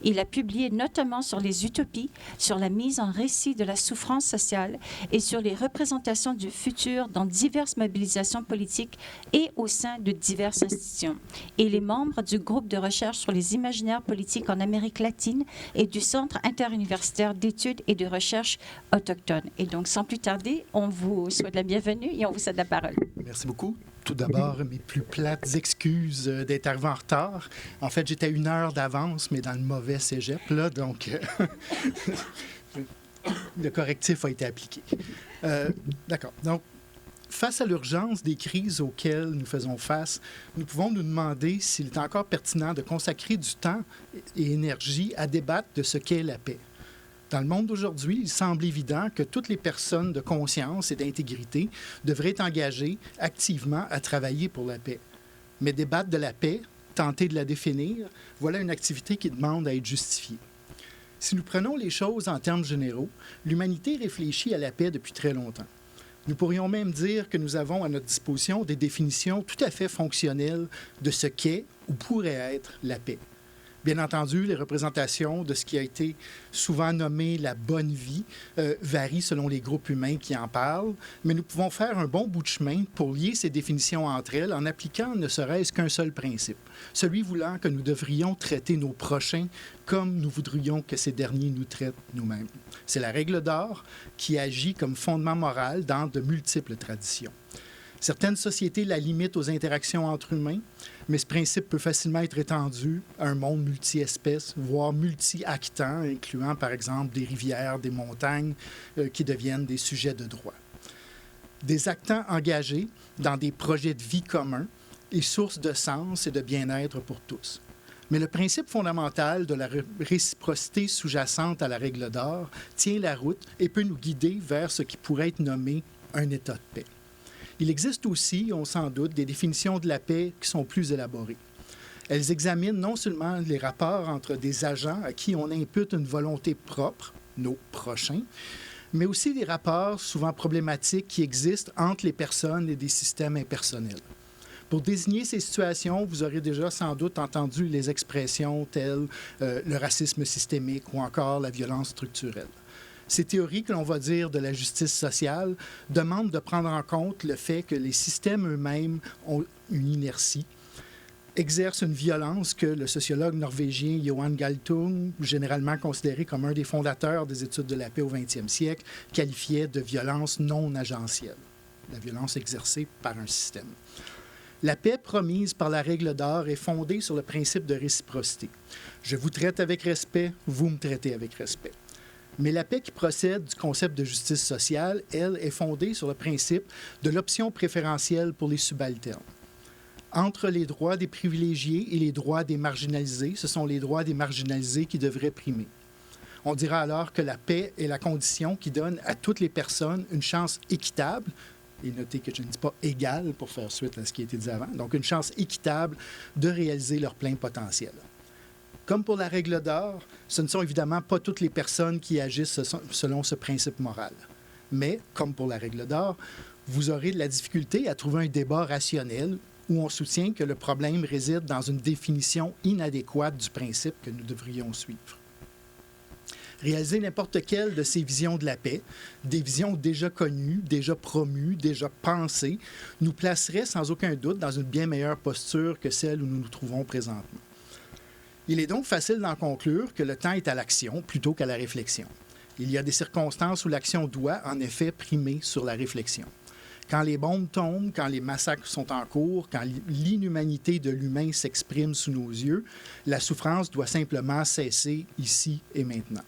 Speaker 1: Il a publié notamment sur les utopies, sur la mise en récit de la souffrance sociale et sur les représentations du futur dans diverses mobilisations politiques et au sein de diverses institutions. Il est membre du groupe de recherche sur les imaginaires politiques en Amérique latine et du Centre interuniversitaire d'études et de recherche autochtones. Et donc, sans plus tarder, on vous souhaite la bienvenue et on vous cède la parole.
Speaker 3: Merci beaucoup. Tout d'abord, mes plus plates excuses d'être arrivé en retard. En fait, j'étais 1 heure d'avance, mais dans le mauvais cégep, là, donc le correctif a été appliqué. D'accord. Donc, Face à l'urgence des crises auxquelles nous faisons face, nous pouvons nous demander s'il est encore pertinent de consacrer du temps et énergie à débattre de ce qu'est la paix. Dans le monde d'aujourd'hui, il semble évident que toutes les personnes de conscience et d'intégrité devraient être engagées activement à travailler pour la paix. Mais débattre de la paix, tenter de la définir, voilà une activité qui demande à être justifiée. Si nous prenons les choses en termes généraux, l'humanité réfléchit à la paix depuis très longtemps. Nous pourrions même dire que nous avons à notre disposition des définitions tout à fait fonctionnelles de ce qu'est ou pourrait être la paix. Bien entendu, les représentations de ce qui a été souvent nommé la bonne vie varient selon les groupes humains qui en parlent, mais nous pouvons faire un bon bout de chemin pour lier ces définitions entre elles en appliquant ne serait-ce qu'un seul principe, celui voulant que nous devrions traiter nos prochains comme nous voudrions que ces derniers nous traitent nous-mêmes. C'est la règle d'or qui agit comme fondement moral dans de multiples traditions. Certaines sociétés la limitent aux interactions entre humains, mais ce principe peut facilement être étendu à un monde multi-espèces, voire multi-actants, incluant par exemple des rivières, des montagnes, qui deviennent des sujets de droit. Des actants engagés dans des projets de vie communs est source de sens et de bien-être pour tous. Mais le principe fondamental de la réciprocité sous-jacente à la règle d'or tient la route et peut nous guider vers ce qui pourrait être nommé un état de paix. Il existe aussi, on s'en doute, des définitions de la paix qui sont plus élaborées. Elles examinent non seulement les rapports entre des agents à qui on impute une volonté propre, nos prochains, mais aussi des rapports souvent problématiques qui existent entre les personnes et des systèmes impersonnels. Pour désigner ces situations, vous aurez déjà sans doute entendu les expressions telles le racisme systémique ou encore la violence structurelle. Ces théories que l'on va dire de la justice sociale demandent de prendre en compte le fait que les systèmes eux-mêmes ont une inertie, exercent une violence que le sociologue norvégien Johan Galtung, généralement considéré comme un des fondateurs des études de la paix au 20e siècle, qualifiait de violence non agentielle, la violence exercée par un système. La paix promise par la règle d'or est fondée sur le principe de réciprocité. Je vous traite avec respect, vous me traitez avec respect. Mais la paix qui procède du concept de justice sociale, elle, est fondée sur le principe de l'option préférentielle pour les subalternes. Entre les droits des privilégiés et les droits des marginalisés, ce sont les droits des marginalisés qui devraient primer. On dira alors que la paix est la condition qui donne à toutes les personnes une chance équitable, et notez que je ne dis pas égale pour faire suite à ce qui a été dit avant, donc une chance équitable de réaliser leur plein potentiel. Comme pour la règle d'or, ce ne sont évidemment pas toutes les personnes qui agissent selon ce principe moral. Mais, comme pour la règle d'or, vous aurez de la difficulté à trouver un débat rationnel où on soutient que le problème réside dans une définition inadéquate du principe que nous devrions suivre. Réaliser n'importe quelle de ces visions de la paix, des visions déjà connues, déjà promues, déjà pensées, nous placerait sans aucun doute dans une bien meilleure posture que celle où nous nous trouvons présentement. Il est donc facile d'en conclure que le temps est à l'action plutôt qu'à la réflexion. Il y a des circonstances où l'action doit, en effet, primer sur la réflexion. Quand les bombes tombent, quand les massacres sont en cours, quand l'inhumanité de l'humain s'exprime sous nos yeux, la souffrance doit simplement cesser ici et maintenant.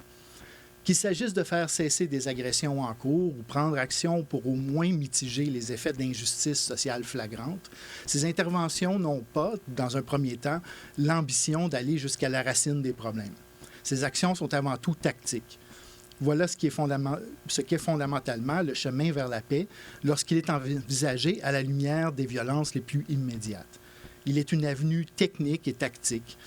Speaker 3: Qu'il s'agisse de faire cesser des agressions en cours ou prendre action pour au moins mitiger les effets d'injustice sociale flagrante, ces interventions n'ont pas, dans un premier temps, l'ambition d'aller jusqu'à la racine des problèmes. Ces actions sont avant tout tactiques. Voilà ce qu'est fondamentalement le chemin vers la paix lorsqu'il est envisagé à la lumière des violences les plus immédiates. Il est une avenue technique et tactique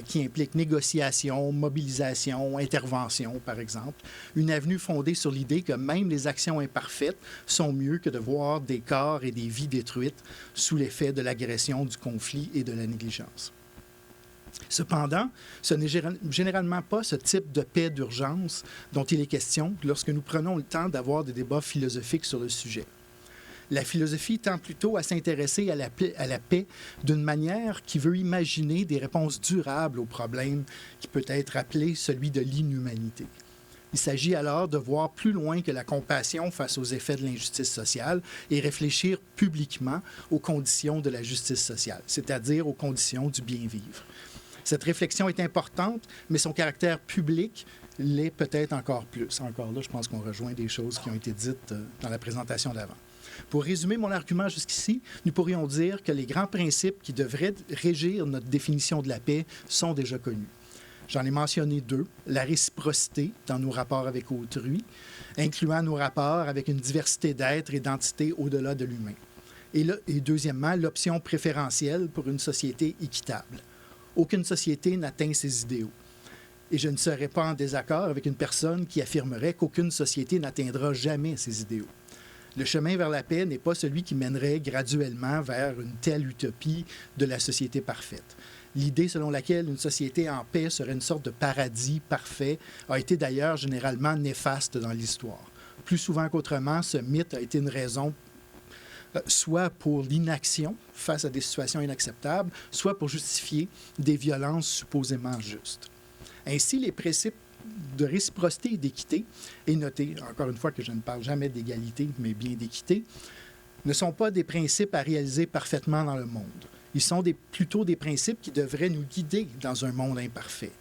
Speaker 3: qui implique négociation, mobilisation, intervention, par exemple. Une avenue fondée sur l'idée que même les actions imparfaites sont mieux que de voir des corps et des vies détruites sous l'effet de l'agression, du conflit et de la négligence. Cependant, ce n'est généralement pas ce type de paix d'urgence dont il est question lorsque nous prenons le temps d'avoir des débats philosophiques sur le sujet. La philosophie tend plutôt à s'intéresser à la paix d'une manière qui veut imaginer des réponses durables au problème qui peut être appelé celui de l'inhumanité. Il s'agit alors de voir plus loin que la compassion face aux effets de l'injustice sociale et réfléchir publiquement aux conditions de la justice sociale, c'est-à-dire aux conditions du bien-vivre. Cette réflexion est importante, mais son caractère public l'est peut-être encore plus. Encore là, je pense qu'on rejoint des choses qui ont été dites dans la présentation d'avant. Pour résumer mon argument jusqu'ici, nous pourrions dire que les grands principes qui devraient régir notre définition de la paix sont déjà connus. J'en ai mentionné 2, la réciprocité dans nos rapports avec autrui, incluant nos rapports avec une diversité d'êtres et d'entités au-delà de l'humain. Et deuxièmement, l'option préférentielle pour une société équitable. Aucune société n'atteint ses idéaux. Et je ne serais pas en désaccord avec une personne qui affirmerait qu'aucune société n'atteindra jamais ses idéaux. Le chemin vers la paix n'est pas celui qui mènerait graduellement vers une telle utopie de la société parfaite. L'idée selon laquelle une société en paix serait une sorte de paradis parfait a été d'ailleurs généralement néfaste dans l'histoire. Plus souvent qu'autrement, ce mythe a été une raison soit pour l'inaction face à des situations inacceptables, soit pour justifier des violences supposément justes. Ainsi, les principes de réciprocité et d'équité, et notez encore une fois que je ne parle jamais d'égalité, mais bien d'équité, ne sont pas des principes à réaliser parfaitement dans le monde. Ils sont plutôt des principes qui devraient nous guider dans un monde imparfait.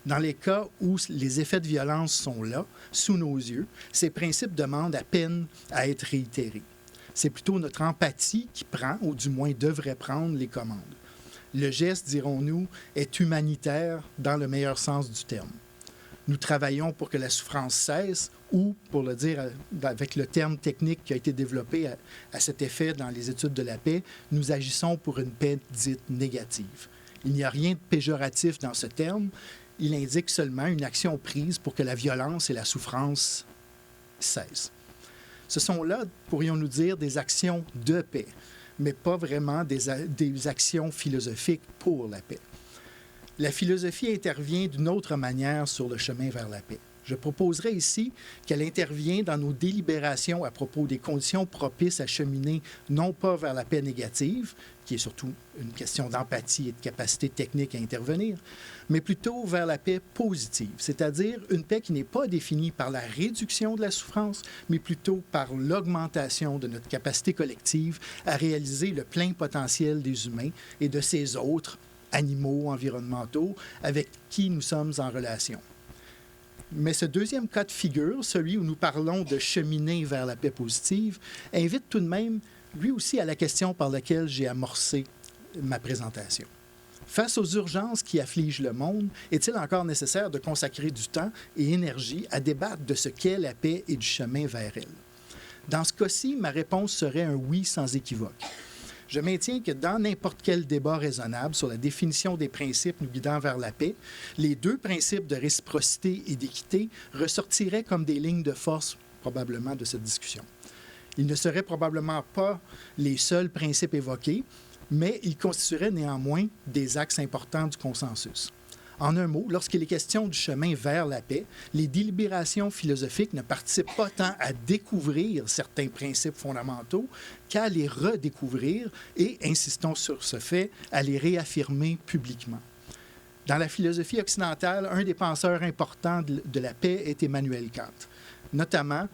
Speaker 3: Dans les cas où les effets de violence sont là, sous nos yeux, ces principes demandent à peine à être réitérés. C'est plutôt notre empathie qui prend, ou du moins devrait prendre, les commandes. Le geste, dirons-nous, est humanitaire dans le meilleur sens du terme. Nous travaillons pour que la souffrance cesse ou, pour le dire avec le terme technique qui a été développé à cet effet dans les études de la paix, nous agissons pour une paix dite négative. Il n'y a rien de péjoratif dans ce terme. Il indique seulement une action prise pour que la violence et la souffrance cessent. Ce sont là, pourrions-nous dire, des actions de paix, mais pas vraiment des actions philosophiques pour la paix. La philosophie intervient d'une autre manière sur le chemin vers la paix. Je proposerai ici qu'elle intervient dans nos délibérations à propos des conditions propices à cheminer non pas vers la paix négative, qui est surtout une question d'empathie et de capacité technique à intervenir, mais plutôt vers la paix positive, c'est-à-dire une paix qui n'est pas définie par la réduction de la souffrance, mais plutôt par l'augmentation de notre capacité collective à réaliser le plein potentiel des humains et de ces autres animaux, environnementaux, avec qui nous sommes en relation. Mais ce deuxième cas de figure, celui où nous parlons de cheminer vers la paix positive, invite tout de même, lui aussi, à la question par laquelle j'ai amorcé ma présentation. Face aux urgences qui affligent le monde, est-il encore nécessaire de consacrer du temps et énergie à débattre de ce qu'est la paix et du chemin vers elle? Dans ce cas-ci, ma réponse serait un oui sans équivoque. Je maintiens que dans n'importe quel débat raisonnable sur la définition des principes nous guidant vers la paix, les 2 principes de réciprocité et d'équité ressortiraient comme des lignes de force probablement de cette discussion. Ils ne seraient probablement pas les seuls principes évoqués, mais ils constitueraient néanmoins des axes importants du consensus. En un mot, lorsqu'il est question du chemin vers la paix, les délibérations philosophiques ne participent pas tant à découvrir certains principes fondamentaux qu'à les redécouvrir et, insistons sur ce fait, à les réaffirmer publiquement. Dans la philosophie occidentale, un des penseurs importants de la paix est Emmanuel Kant, notamment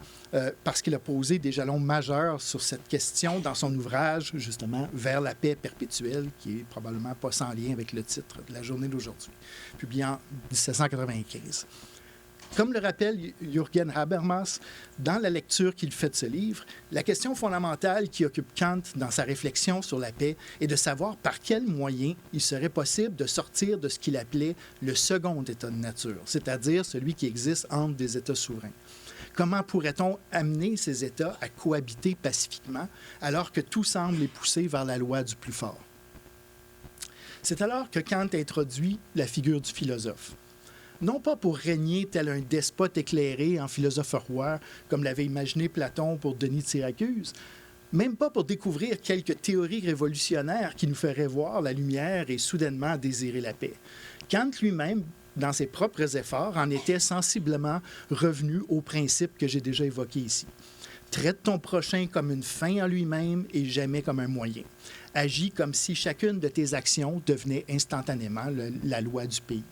Speaker 3: parce qu'il a posé des jalons majeurs sur cette question dans son ouvrage, justement, « Vers la paix perpétuelle », qui est probablement pas sans lien avec le titre de la journée d'aujourd'hui, publié en 1795. Comme le rappelle Jürgen Habermas, dans la lecture qu'il fait de ce livre, la question fondamentale qui occupe Kant dans sa réflexion sur la paix est de savoir par quels moyens il serait possible de sortir de ce qu'il appelait le second état de nature, c'est-à-dire celui qui existe entre des États souverains. Comment pourrait-on amener ces États à cohabiter pacifiquement alors que tout semble les pousser vers la loi du plus fort? C'est alors que Kant introduit la figure du philosophe. Non pas pour régner tel un despote éclairé en philosophe roi, comme l'avait imaginé Platon pour Denis de Syracuse, même pas pour découvrir quelques théories révolutionnaires qui nous feraient voir la lumière et soudainement désirer la paix. Kant lui-même, dans ses propres efforts, en était sensiblement revenu au principe que j'ai déjà évoqué ici. Traite ton prochain comme une fin en lui-même et jamais comme un moyen. Agis comme si chacune de tes actions devenait instantanément la loi du pays.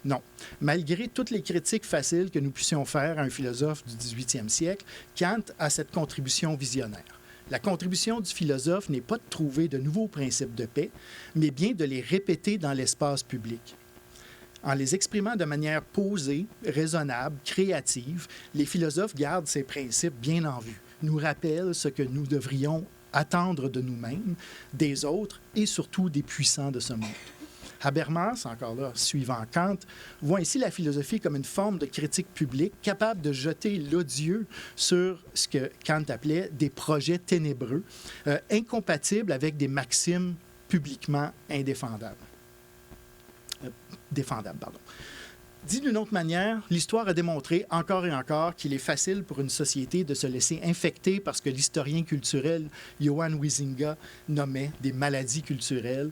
Speaker 3: Non. Malgré toutes les critiques faciles que nous puissions faire à un philosophe du 18e siècle, Kant a cette contribution visionnaire. La contribution du philosophe n'est pas de trouver de nouveaux principes de paix, mais bien de les répéter dans l'espace public. En les exprimant de manière posée, raisonnable, créative, les philosophes gardent ces principes bien en vue, nous rappelle ce que nous devrions attendre de nous-mêmes, des autres et surtout des puissants de ce monde. Habermas, encore là, suivant Kant, voit ainsi la philosophie comme une forme de critique publique capable de jeter l'odieux sur ce que Kant appelait des projets ténébreux, incompatibles avec des maximes publiquement indéfendables. Défendables, pardon. Dit d'une autre manière, l'histoire a démontré encore et encore qu'il est facile pour une société de se laisser infecter par ce que l'historien culturel Johan Huizinga nommait des maladies culturelles,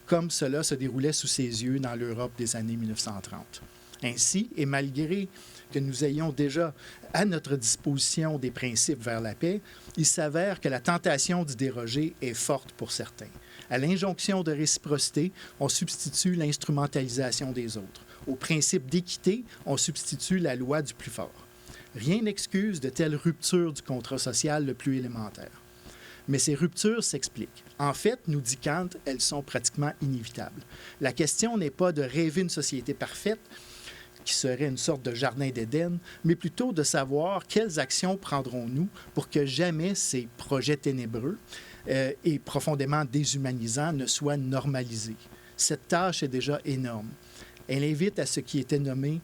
Speaker 3: comme cela se déroulait sous ses yeux dans l'Europe des années 1930. Ainsi, et malgré que nous ayons déjà à notre disposition des principes vers la paix, il s'avère que la tentation d'y déroger est forte pour certains. À l'injonction de réciprocité, on substitue l'instrumentalisation des autres. Au principe d'équité, on substitue la loi du plus fort. Rien n'excuse de telles ruptures du contrat social le plus élémentaire. Mais ces ruptures s'expliquent. En fait, nous dit Kant, elles sont pratiquement inévitables. La question n'est pas de rêver une société parfaite, qui serait une sorte de jardin d'Éden, mais plutôt de savoir quelles actions prendrons-nous pour que jamais ces projets ténébreux et profondément déshumanisants ne soient normalisés. Cette tâche est déjà énorme. Elle invite à ce qui était nommé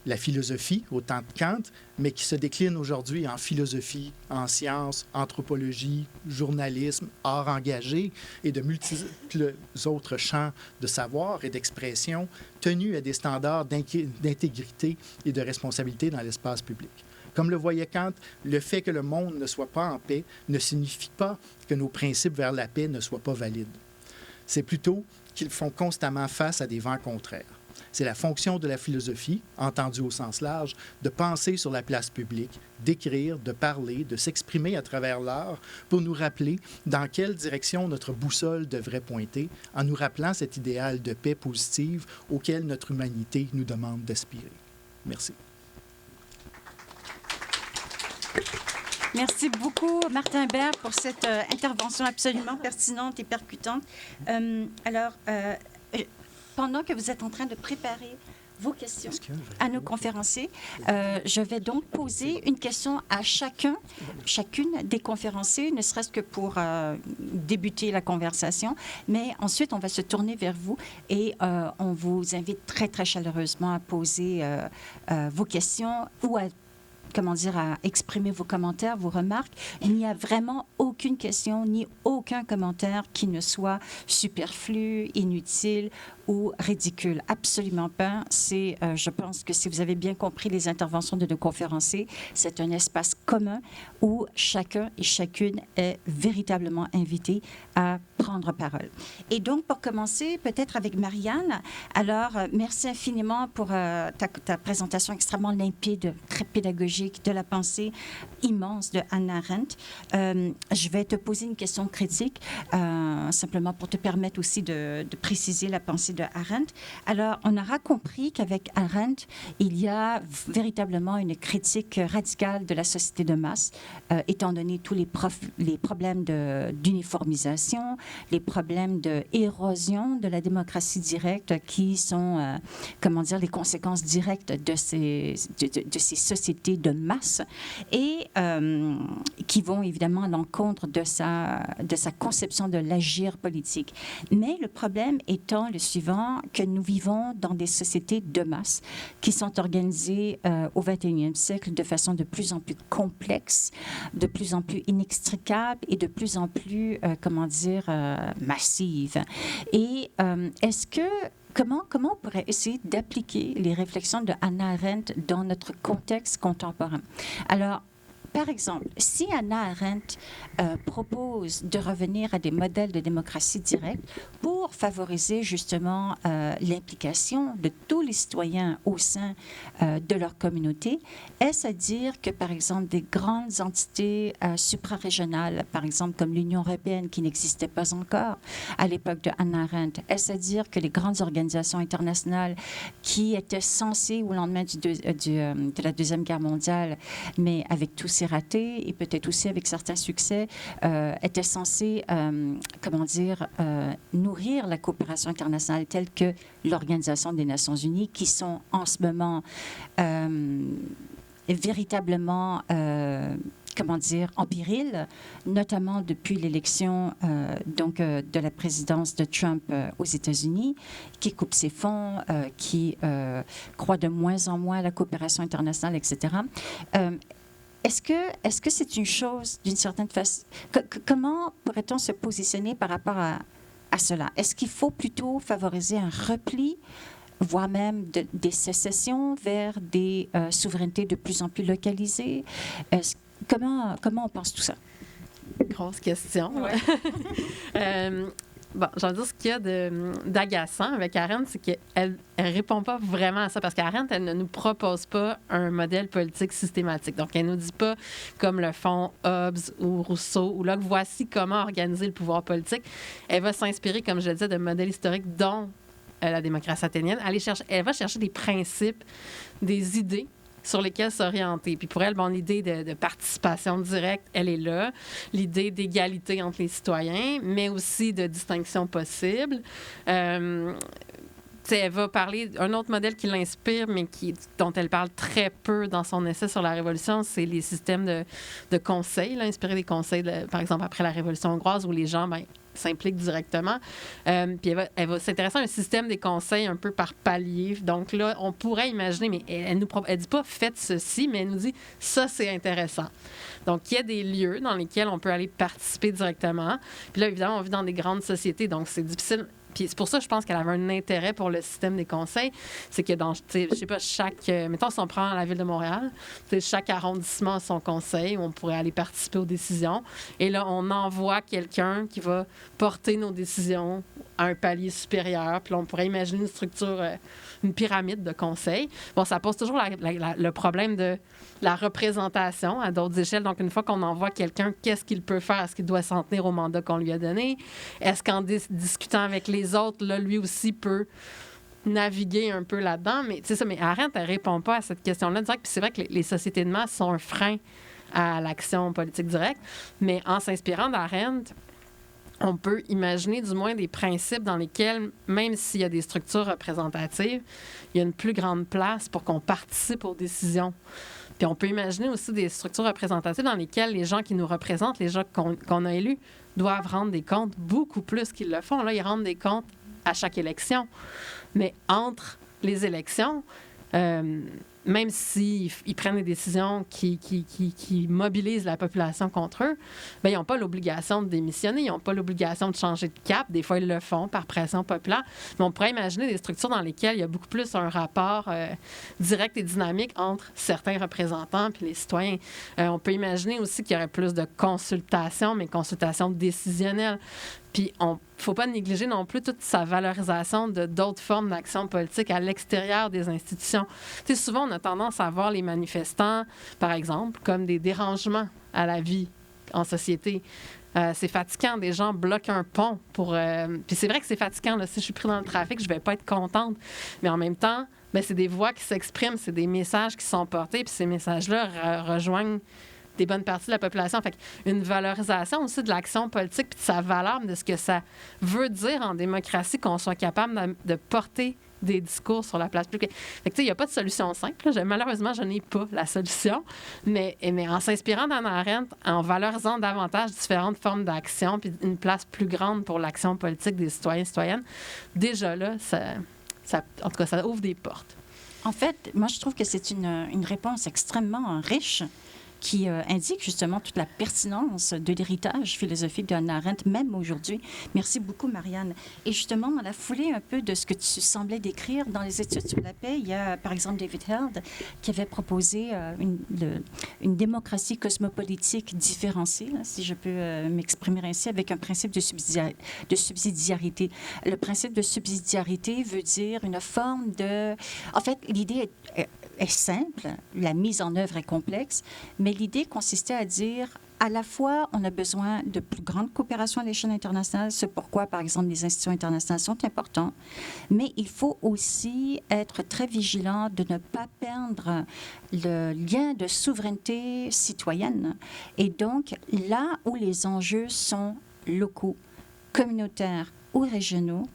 Speaker 3: la philosophie au temps de Kant, mais qui se décline aujourd'hui en philosophie, en sciences, anthropologie, journalisme, art engagé et de multiples autres champs de savoir et d'expression tenus à des standards d'intégrité et de responsabilité dans l'espace public. Comme le voyait Kant, le fait que le monde ne soit pas en paix ne signifie pas que nos principes vers la paix ne soient pas valides. C'est plutôt qu'ils font constamment face à des vents contraires. C'est la fonction de la philosophie, entendue au sens large, de penser sur la place publique, d'écrire, de parler, de s'exprimer à travers l'art pour nous rappeler dans quelle direction notre boussole devrait pointer, en nous rappelant cet idéal de paix positive auquel notre humanité nous demande d'aspirer. Merci.
Speaker 1: Merci beaucoup, Martin Hébert, pour cette intervention absolument pertinente et percutante. Pendant que vous êtes en train de préparer vos questions à nos conférenciers, je vais donc poser une question à chacune des conférenciers, ne serait-ce que pour débuter la conversation. Mais ensuite, on va se tourner vers vous et on vous invite très, très chaleureusement à poser vos questions ou à exprimer vos commentaires, vos remarques. Il n'y a vraiment aucune question ni aucun commentaire qui ne soit superflu, inutile ou ridicule. Absolument pas. Je pense que si vous avez bien compris les interventions de nos conférenciers, c'est un espace commun où chacun et chacune est véritablement invité à prendre parole. Et donc, pour commencer, peut-être avec Marianne. Alors, merci infiniment pour ta présentation extrêmement limpide, très pédagogique de la pensée immense de Hannah Arendt. Je vais te poser une question critique, simplement pour te permettre aussi de préciser la pensée de Arendt. Alors, on aura compris qu'avec Arendt, il y a véritablement une critique radicale de la société de masse, étant donné tous les problèmes d'uniformisation, les problèmes d'érosion de la démocratie directe qui sont, les conséquences directes de ces sociétés de masse et qui vont évidemment à l'encontre de sa conception de l'agir politique. Mais le problème étant le suivant, que nous vivons dans des sociétés de masse qui sont organisées au 21e siècle de façon de plus en plus complexe, de plus en plus inextricable et de plus en plus, massive. Et comment on pourrait essayer d'appliquer les réflexions de Hannah Arendt dans notre contexte contemporain? Alors, par exemple, si Hannah Arendt propose de revenir à des modèles de démocratie directe pour favoriser justement l'implication de tous les citoyens au sein de leur communauté, est-ce à dire que, par exemple, des grandes entités suprarégionales, par exemple comme l'Union européenne qui n'existait pas encore à l'époque de Hannah Arendt, est-ce à dire que les grandes organisations internationales qui étaient censées au lendemain de la Deuxième Guerre mondiale, mais avec tous ces ratés et peut-être aussi avec certains succès, étaient censés, nourrir la coopération internationale telle que l'Organisation des Nations Unies, qui sont en ce moment véritablement en péril, notamment depuis l'élection de la présidence de Trump aux États-Unis, qui coupe ses fonds, qui croit de moins en moins à la coopération internationale, etc. Est-ce que c'est une chose d'une certaine façon... Comment pourrait-on se positionner par rapport à cela? Est-ce qu'il faut plutôt favoriser un repli, voire même des sécessions vers des souverainetés de plus en plus localisées? Comment on pense tout ça?
Speaker 2: Grosse question. Ouais. Bon, j'ai envie de dire, ce qu'il y a d'agaçant avec Arendt, c'est qu'elle ne répond pas vraiment à ça, parce qu'Arendt, elle ne nous propose pas un modèle politique systématique. Donc, elle ne nous dit pas, comme le font Hobbes ou Rousseau ou Locke, voici comment organiser le pouvoir politique. Elle va s'inspirer, comme je le disais, de modèles historiques, dont la démocratie athénienne. Elle va chercher des principes, des idées sur lesquelles s'orienter. Puis pour elle, l'idée de participation directe, elle est là. L'idée d'égalité entre les citoyens, mais aussi de distinction possible. Elle va parler d'un autre modèle qui l'inspire, mais dont elle parle très peu dans son essai sur la Révolution, c'est les systèmes de conseils, inspirés des conseils, par exemple, après la Révolution hongroise, où les gens s'impliquent directement. Puis elle va s'intéresser à un système des conseils un peu par palier. Donc là, on pourrait imaginer, mais elle dit pas « faites ceci », mais elle nous dit « ça, c'est intéressant ». Donc, il y a des lieux dans lesquels on peut aller participer directement. Puis là, évidemment, on vit dans des grandes sociétés, donc c'est difficile. Puis c'est pour ça que je pense qu'elle avait un intérêt pour le système des conseils. C'est que dans, je sais pas, mettons, si on prend la ville de Montréal, chaque arrondissement a son conseil où on pourrait aller participer aux décisions. Et là, on envoie quelqu'un qui va porter nos décisions à un palier supérieur. Puis là, on pourrait imaginer une structure, une pyramide de conseils. Bon, ça pose toujours le problème de la représentation à d'autres échelles. Donc, une fois qu'on envoie quelqu'un, qu'est-ce qu'il peut faire? Est-ce qu'il doit s'en tenir au mandat qu'on lui a donné? Est-ce qu'en discutant avec les autres, là, lui aussi peut naviguer un peu là-dedans? Mais c'est ça, mais Arendt, elle ne répond pas à cette question-là. Puis c'est vrai que les sociétés de masse sont un frein à l'action politique directe, mais en s'inspirant d'Arendt, on peut imaginer du moins des principes dans lesquels, même s'il y a des structures représentatives, il y a une plus grande place pour qu'on participe aux décisions. Puis on peut imaginer aussi des structures représentatives dans lesquelles les gens qui nous représentent, les gens qu'on a élus, doivent rendre des comptes beaucoup plus qu'ils le font. Là, ils rendent des comptes à chaque élection. Mais entre les élections, même s'ils prennent des décisions qui mobilisent la population contre eux, bien, ils n'ont pas l'obligation de démissionner, ils n'ont pas l'obligation de changer de cap. Des fois, ils le font par pression populaire. Mais on pourrait imaginer des structures dans lesquelles il y a beaucoup plus un rapport direct et dynamique entre certains représentants et les citoyens. On peut imaginer aussi qu'il y aurait plus de consultations, mais consultations décisionnelles. Puis, il ne faut pas négliger non plus toute sa valorisation de d'autres formes d'action politique à l'extérieur des institutions. Tu sais, souvent, on a tendance à voir les manifestants, par exemple, comme des dérangements à la vie en société. C'est fatigant. Des gens bloquent un pont pour... Puis c'est vrai que c'est fatigant. Là. Si je suis pris dans le trafic, je ne vais pas être contente. Mais en même temps, bien, c'est des voix qui s'expriment, c'est des messages qui sont portés, puis ces messages-là rejoignent des bonnes parties de la population. Fait une valorisation aussi de l'action politique puis de sa valeur, de ce que ça veut dire en démocratie qu'on soit capable de porter des discours sur la place publique. Fait que, tu sais, il n'y a pas de solution simple. Malheureusement, je n'ai pas la solution. Mais en s'inspirant d'Hannah Arendt, en valorisant davantage différentes formes d'action puis une place plus grande pour l'action politique des citoyens et citoyennes, déjà là, en tout cas, ça ouvre des portes.
Speaker 1: En fait, moi, je trouve que c'est une réponse extrêmement riche qui indique justement toute la pertinence de l'héritage philosophique d'Hannah Arendt, même aujourd'hui. Merci beaucoup, Marianne. Et justement, dans la foulée un peu de ce que tu semblais décrire dans les études sur la paix, il y a, par exemple, David Held qui avait proposé une démocratie cosmopolitique différenciée, là, si je peux m'exprimer ainsi, avec un principe de subsidiarité. Le principe de subsidiarité veut dire une forme de... En fait, l'idée est simple, la mise en œuvre est complexe, mais l'idée consistait à dire à la fois, on a besoin de plus grande coopération à l'échelle internationale, c'est pourquoi, par exemple, les institutions internationales sont importantes, mais il faut aussi être très vigilant de ne pas perdre le lien de souveraineté citoyenne. Et donc, là où les enjeux sont locaux, communautaires ou régionaux,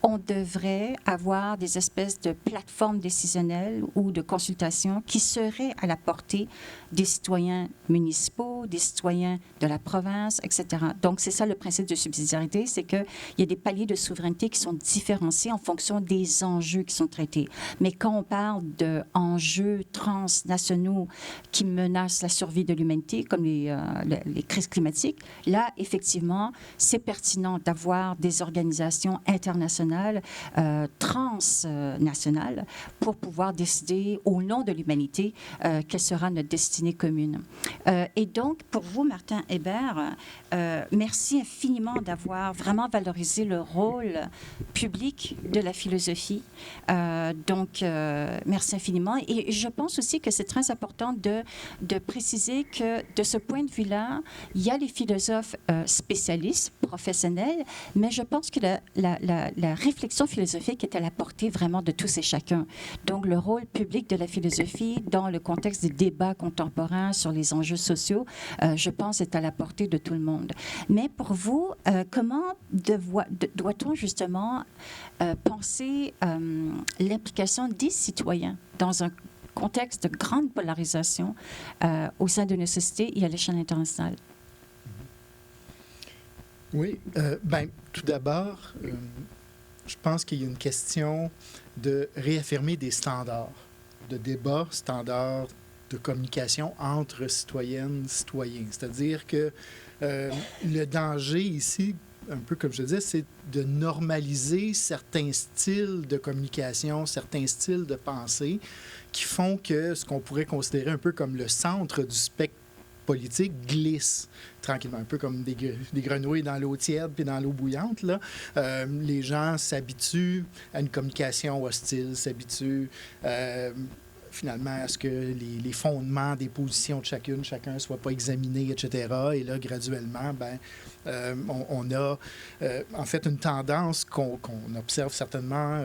Speaker 1: on devrait avoir des espèces de plateformes décisionnelles ou de consultations qui seraient à la portée des citoyens municipaux, des citoyens de la province, etc. Donc, c'est ça le principe de subsidiarité, c'est qu'il y a des paliers de souveraineté qui sont différenciés en fonction des enjeux qui sont traités. Mais quand on parle d'enjeux transnationaux qui menacent la survie de l'humanité, comme les crises climatiques, là, effectivement, c'est pertinent d'avoir des organisations internationales, transnationales, pour pouvoir décider au nom de l'humanité quelle sera notre destinée commune. Et donc, pour vous, Martin Hébert, merci infiniment d'avoir vraiment valorisé le rôle public de la philosophie. Merci infiniment. Et je pense aussi que c'est très important de préciser que de ce point de vue-là, il y a les philosophes spécialistes, professionnels, mais je pense que la réflexion philosophique est à la portée vraiment de tous et chacun. Donc, le rôle public de la philosophie dans le contexte des débats contemporains sur les enjeux sociaux, je pense, est à la portée de tout le monde. Mais pour vous, comment doit-on justement penser l'implication des citoyens dans un contexte de grande polarisation au sein de nos sociétés et à l'échelle internationale?
Speaker 3: Oui, tout d'abord, je pense qu'il y a une question de réaffirmer des standards de débat, standards de communication entre citoyennes et citoyens. C'est-à-dire que le danger ici, un peu comme je disais, c'est de normaliser certains styles de communication, certains styles de pensée qui font que ce qu'on pourrait considérer un peu comme le centre du spectre politique glisse tranquillement, un peu comme des grenouilles dans l'eau tiède puis dans l'eau bouillante. Là. Les gens s'habituent à une communication hostile, s'habituent finalement à ce que les fondements des positions de chacun ne soient pas examinés, etc. Et là, graduellement, on a en fait une tendance qu'on observe certainement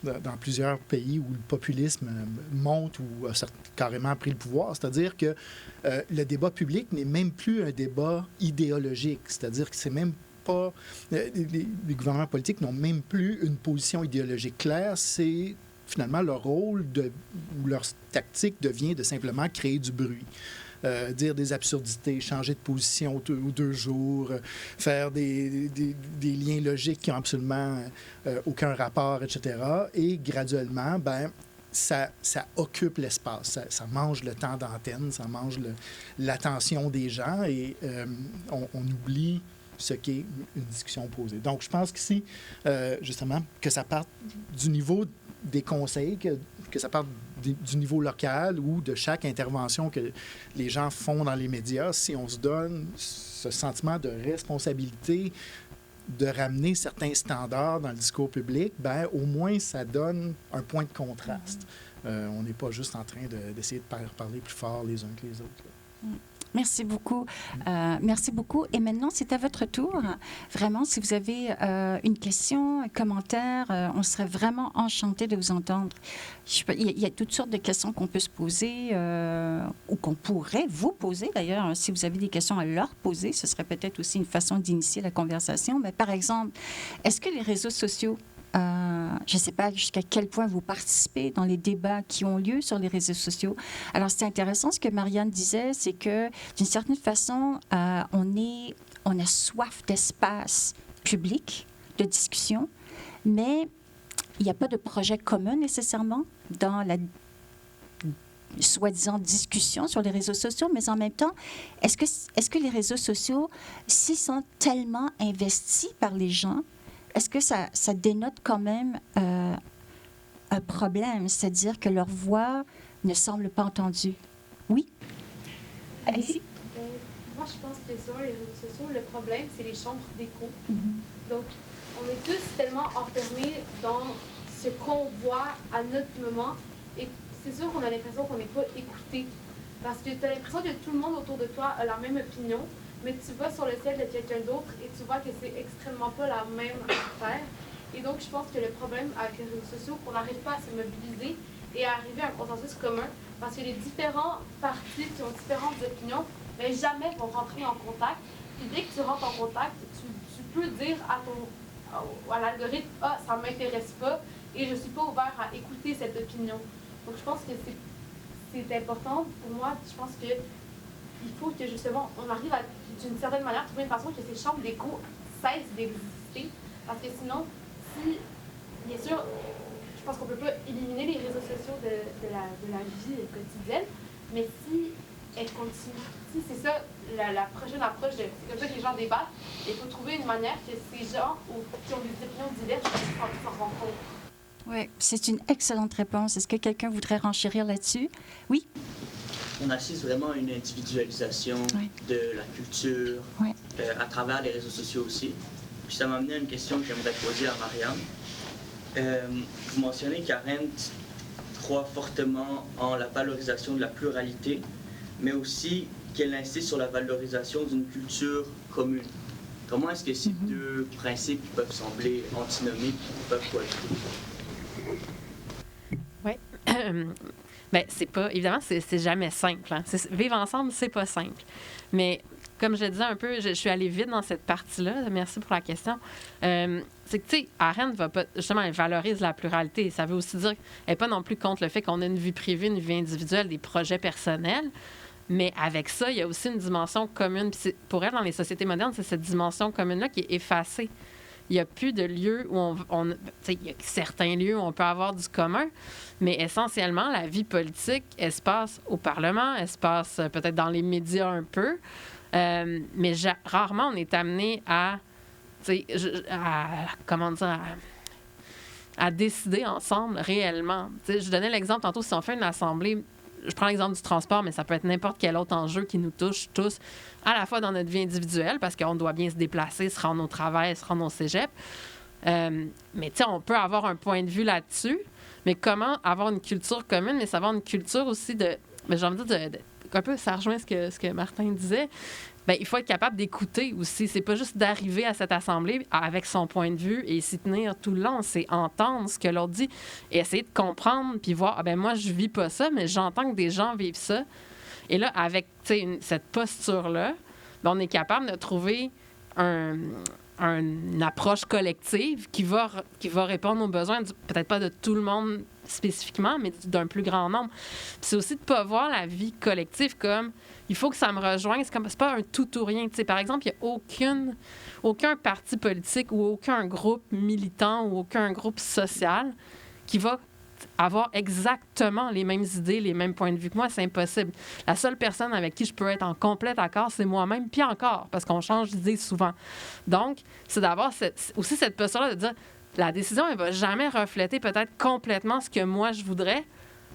Speaker 3: dans plusieurs pays où le populisme monte ou a carrément pris le pouvoir. C'est-à-dire que le débat public n'est même plus un débat idéologique. C'est-à-dire que c'est même pas... les gouvernements politiques n'ont même plus une position idéologique claire. C'est finalement leur rôle ou leur tactique devient de simplement créer du bruit. Dire des absurdités, changer de position aux 2 jours, faire des liens logiques qui n'ont absolument aucun rapport, etc. Et graduellement, ça occupe l'espace, ça mange le temps d'antenne, ça mange l'attention des gens et on oublie ce qu'est une discussion posée. Donc, je pense qu'ici, justement, que ça parte du niveau des conseils, que ça parte du niveau local ou de chaque intervention que les gens font dans les médias, si on se donne ce sentiment de responsabilité de ramener certains standards dans le discours public, au moins ça donne un point de contraste. On n'est pas juste en train d'essayer de parler plus fort les uns que les autres. Là.
Speaker 1: Merci beaucoup. Merci beaucoup. Et maintenant, c'est à votre tour. Vraiment, si vous avez une question, un commentaire, on serait vraiment enchantés de vous entendre. Il y a toutes sortes de questions qu'on peut se poser ou qu'on pourrait vous poser, d'ailleurs. Si vous avez des questions à leur poser, ce serait peut-être aussi une façon d'initier la conversation. Mais par exemple, est-ce que les réseaux sociaux, je ne sais pas jusqu'à quel point vous participez dans les débats qui ont lieu sur les réseaux sociaux. Alors, c'est intéressant ce que Marianne disait, c'est que d'une certaine façon, on a soif d'espace public, de discussion, mais il n'y a pas de projet commun nécessairement dans la soi-disant discussion sur les réseaux sociaux, mais en même temps, est-ce que les réseaux sociaux, s'ils sont tellement investis par les gens, est-ce que ça dénote quand même un problème, c'est-à-dire que leur voix ne semble pas entendue? Oui? Allez-y.
Speaker 4: Moi, je pense que sur les réseaux sociaux, le problème, c'est les chambres d'écho. Donc, on est tous tellement enfermés dans ce qu'on voit à notre moment et c'est sûr qu'on a l'impression qu'on n'est pas écouté parce que tu as l'impression que tout le monde autour de toi a la même opinion, mais tu vas sur le ciel de quelqu'un d'autre et tu vois que c'est extrêmement pas la même affaire. Et donc, je pense que le problème avec les réseaux sociaux, qu'on n'arrive pas à se mobiliser et à arriver à un consensus commun, parce que les différents partis qui ont différentes opinions, mais jamais vont rentrer en contact. Et dès que tu rentres en contact, tu peux dire à l'algorithme, ah, ça ne m'intéresse pas et je ne suis pas ouvert à écouter cette opinion. Donc, je pense que c'est important pour moi. Je pense qu'il faut que, justement, on arrive à, d'une certaine manière, trouver une façon que ces chambres d'écho cessent d'exister. Parce que sinon, si, bien sûr, je pense qu'on ne peut pas éliminer les réseaux sociaux de la vie quotidienne, mais si elle continue, si c'est ça la prochaine approche, c'est comme ça que les gens débattent, il faut trouver une manière que ces gens qui ont des opinions diverses s'en rencontrent.
Speaker 1: Oui, c'est une excellente réponse. Est-ce que quelqu'un voudrait renchérir là-dessus? Oui?
Speaker 5: On assiste vraiment à une individualisation de la culture à travers les réseaux sociaux aussi. Puis ça m'a amené à une question que j'aimerais poser à Marianne. Vous mentionnez qu'Arendt croit fortement en la valorisation de la pluralité, mais aussi qu'elle insiste sur la valorisation d'une culture commune. Comment est-ce que ces deux principes qui peuvent sembler antinomiques peuvent cohabiter?
Speaker 2: Oui. Bien, c'est pas... Évidemment, c'est jamais simple. Hein. Vivre ensemble, c'est pas simple. Mais comme je disais un peu, je suis allée vite dans cette partie-là. Merci pour la question. C'est que, tu sais, Arendt va pas... Justement, elle valorise la pluralité. Ça veut aussi dire qu'elle n'est pas non plus contre le fait qu'on ait une vie privée, une vie individuelle, des projets personnels. Mais avec ça, il y a aussi une dimension commune. Puis pour elle, dans les sociétés modernes, c'est cette dimension commune-là qui est effacée. Il n'y a plus de lieux où il y a certains lieux où on peut avoir du commun, mais essentiellement, la vie politique, elle se passe au Parlement, elle se passe peut-être dans les médias un peu, mais rarement on est amené à décider ensemble réellement. Je donnais l'exemple tantôt, si on fait une assemblée, je prends l'exemple du transport, mais ça peut être n'importe quel autre enjeu qui nous touche tous, à la fois dans notre vie individuelle, parce qu'on doit bien se déplacer, se rendre au travail, se rendre au cégep. Mais tu sais, on peut avoir un point de vue là-dessus, mais comment avoir une culture commune, mais savoir une culture aussi de... J'ai envie de dire, un peu, ça rejoint ce que Martin disait. Bien, il faut être capable d'écouter aussi. C'est pas juste d'arriver à cette assemblée avec son point de vue et s'y tenir tout le long. C'est entendre ce que l'autre dit et essayer de comprendre puis voir, ah ben moi, je vis pas ça, mais j'entends que des gens vivent ça. Et là, avec cette posture-là, bien, on est capable de trouver une approche collective qui va répondre aux besoins, peut-être pas de tout le monde spécifiquement, mais d'un plus grand nombre. Puis c'est aussi de ne pas voir la vie collective comme il faut que ça me rejoigne. C'est pas un tout ou rien. Par exemple, il n'y a aucun parti politique ou aucun groupe militant ou aucun groupe social qui va avoir exactement les mêmes idées, les mêmes points de vue que moi. C'est impossible. La seule personne avec qui je peux être en complet accord, c'est moi-même, puis encore, parce qu'on change d'idée souvent. Donc, c'est d'avoir aussi cette posture-là de dire la décision, elle ne va jamais refléter peut-être complètement ce que moi, je voudrais,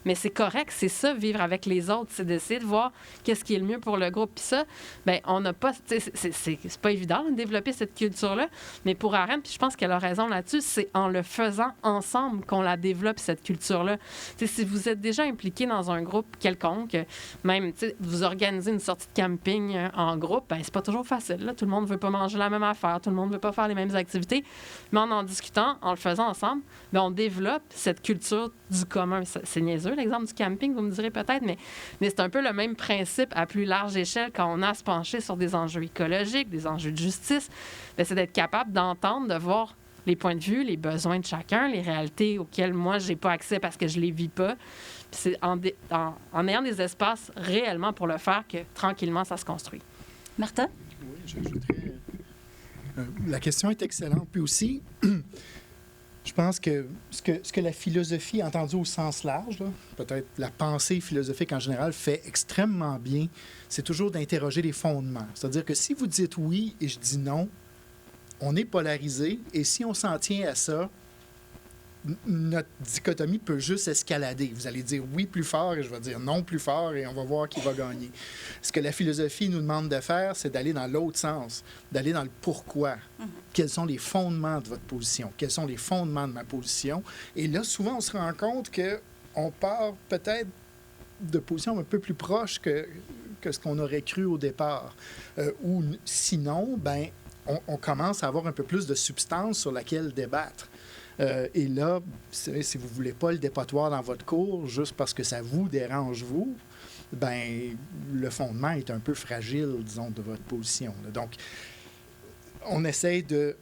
Speaker 2: mais c'est correct, c'est ça, vivre avec les autres, c'est d'essayer de voir qu'est-ce qui est le mieux pour le groupe. Puis ça, bien, on n'a pas... C'est pas évident de développer cette culture-là, mais pour Arendt, puis je pense qu'elle a raison là-dessus, c'est en le faisant ensemble qu'on la développe, cette culture-là. T'sais, si vous êtes déjà impliqué dans un groupe quelconque, même vous organisez une sortie de camping en groupe, bien, c'est pas toujours facile. Là. Tout le monde ne veut pas manger la même affaire, tout le monde ne veut pas faire les mêmes activités, mais en discutant, en le faisant ensemble, bien, on développe cette culture du commun. C'est niaiseux, l'exemple du camping, vous me direz peut-être, mais c'est un peu le même principe à plus large échelle quand on a à se pencher sur des enjeux écologiques, des enjeux de justice. Bien, c'est d'être capable d'entendre, de voir les points de vue, les besoins de chacun, les réalités auxquelles moi, je n'ai pas accès parce que je ne les vis pas. Puis c'est en ayant des espaces réellement pour le faire que, tranquillement, ça se construit.
Speaker 1: Martin?
Speaker 3: Oui, j'ajouterais... la question est excellente. Puis aussi... Je pense que ce que la philosophie, entendue au sens large, peut-être la pensée philosophique en général, fait extrêmement bien, c'est toujours d'interroger les fondements. C'est-à-dire que si vous dites oui et je dis non, on est polarisé, et si on s'en tient à ça, notre dichotomie peut juste escalader. Vous allez dire oui plus fort et je vais dire non plus fort et on va voir qui va gagner. Ce que la philosophie nous demande de faire, c'est d'aller dans l'autre sens, d'aller dans le pourquoi. Quels sont les fondements de votre position? Quels sont les fondements de ma position? Et là, souvent, on se rend compte qu'on part peut-être de positions un peu plus proches que ce qu'on aurait cru au départ. Ou sinon, ben, on commence à avoir un peu plus de substance sur laquelle débattre. Et là, si vous ne voulez pas le dépotoir dans votre cours juste parce que ça vous dérange, vous, ben le fondement est un peu fragile, disons, de votre position. Là. Donc, on essaie de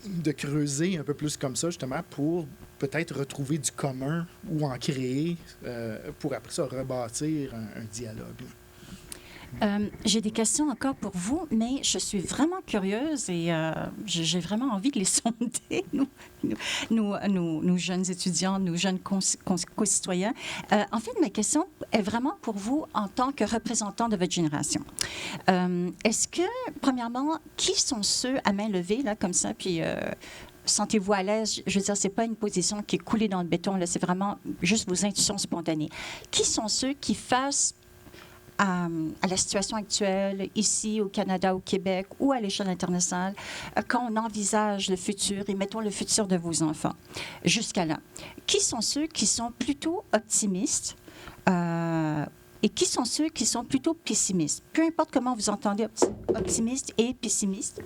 Speaker 3: de creuser un peu plus comme ça, justement, pour peut-être retrouver du commun ou en créer, pour après ça rebâtir un dialogue.
Speaker 1: J'ai des questions encore pour vous, mais je suis vraiment curieuse et j'ai vraiment envie de les sonder, nous jeunes étudiants, nous jeunes concitoyens. En fait, ma question est vraiment pour vous en tant que représentant de votre génération. Est-ce que, premièrement, qui sont ceux à main levée, là, comme ça, puis... sentez-vous à l'aise? Je veux dire, c'est pas une position qui est coulée dans le béton, là, c'est vraiment juste vos intuitions spontanées. Qui sont ceux qui face à la situation actuelle, ici au Canada, au Québec ou à l'échelle internationale, quand on envisage le futur, et mettons le futur de vos enfants, jusqu'à là, qui sont ceux qui sont plutôt optimistes et qui sont ceux qui sont plutôt pessimistes? Peu importe comment vous entendez optimiste et pessimiste.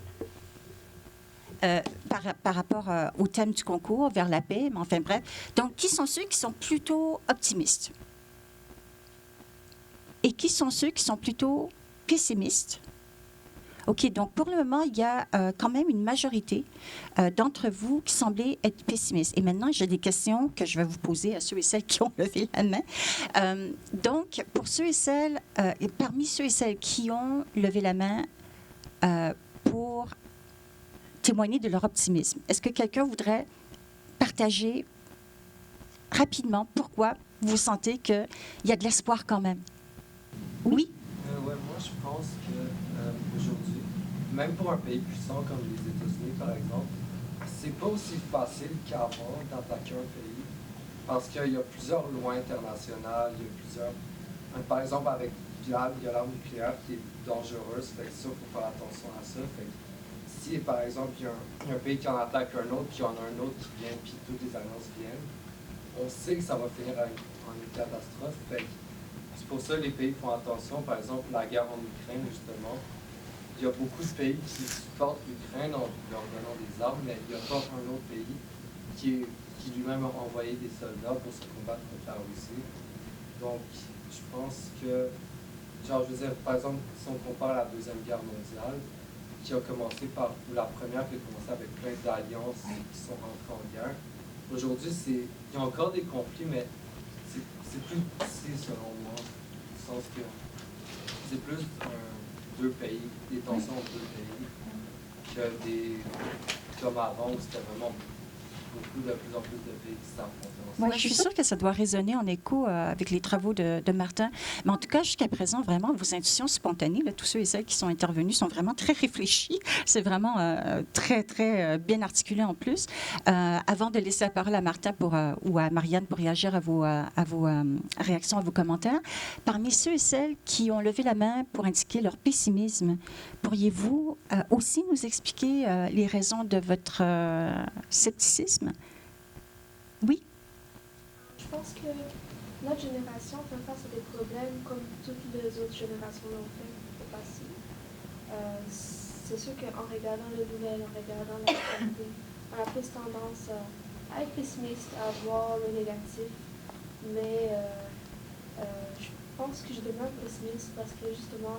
Speaker 1: Par rapport au thème du concours, vers la paix, mais enfin bref. Donc, qui sont ceux qui sont plutôt optimistes? Et qui sont ceux qui sont plutôt pessimistes? OK, donc pour le moment, il y a quand même une majorité d'entre vous qui semblez être pessimistes. Et maintenant, j'ai des questions que je vais vous poser à ceux et celles qui ont levé la main. Donc, pour ceux et celles, parmi ceux et celles qui ont levé la main pour témoigner de leur optimisme, est-ce que quelqu'un voudrait partager rapidement pourquoi vous sentez qu'il y a de l'espoir quand même? Oui?
Speaker 6: Ouais, moi, je pense qu'aujourd'hui, même pour un pays puissant comme les États-Unis, par exemple, c'est pas aussi facile qu'avant d'attaquer un pays parce qu'il y a plusieurs lois internationales, il y a plusieurs... Par exemple, avec l'arme nucléaire qui est dangereuse, fait que ça, il faut faire attention à ça. Fait que si, par exemple, il y a un pays qui en attaque un autre, puis il y en a un autre qui vient, puis toutes les alliances viennent, on sait que ça va finir en une catastrophe. Fait que c'est pour ça que les pays font attention. Par exemple, la guerre en Ukraine, justement, il y a beaucoup de pays qui supportent l'Ukraine en leur donnant des armes, mais il n'y a pas un autre pays qui lui-même a envoyé des soldats pour se combattre contre la Russie. Donc, je pense que, genre, je veux dire, par exemple, si on compare la Deuxième Guerre mondiale, qui a commencé ou la première qui a commencé avec plein d'alliances qui sont rentrées en guerre. Aujourd'hui, il y a encore des conflits, mais c'est plus difficile selon moi, au sens que c'est plus deux pays, des tensions entre deux pays, que comme avant où c'était vraiment de plus en plus de pays qui s'affrontaient.
Speaker 1: Oui, je suis sûre que ça doit résonner en écho avec les travaux de Martin. Mais en tout cas, jusqu'à présent, vraiment, vos intuitions spontanées, là, tous ceux et celles qui sont intervenus sont vraiment très réfléchis. C'est vraiment très, très bien articulé en plus. Avant de laisser la parole à Martin ou à Marianne pour réagir à vos réactions, à vos commentaires, parmi ceux et celles qui ont levé la main pour indiquer leur pessimisme, pourriez-vous aussi nous expliquer les raisons de votre scepticisme? Oui?
Speaker 4: Je pense que notre génération fait face à des problèmes comme toutes les autres générations l'ont fait au passé. C'est sûr qu'en regardant les nouvelles, en regardant l'actualité, on a plus tendance à être pessimiste, à voir le négatif. Mais je pense que je deviens pessimiste parce que justement,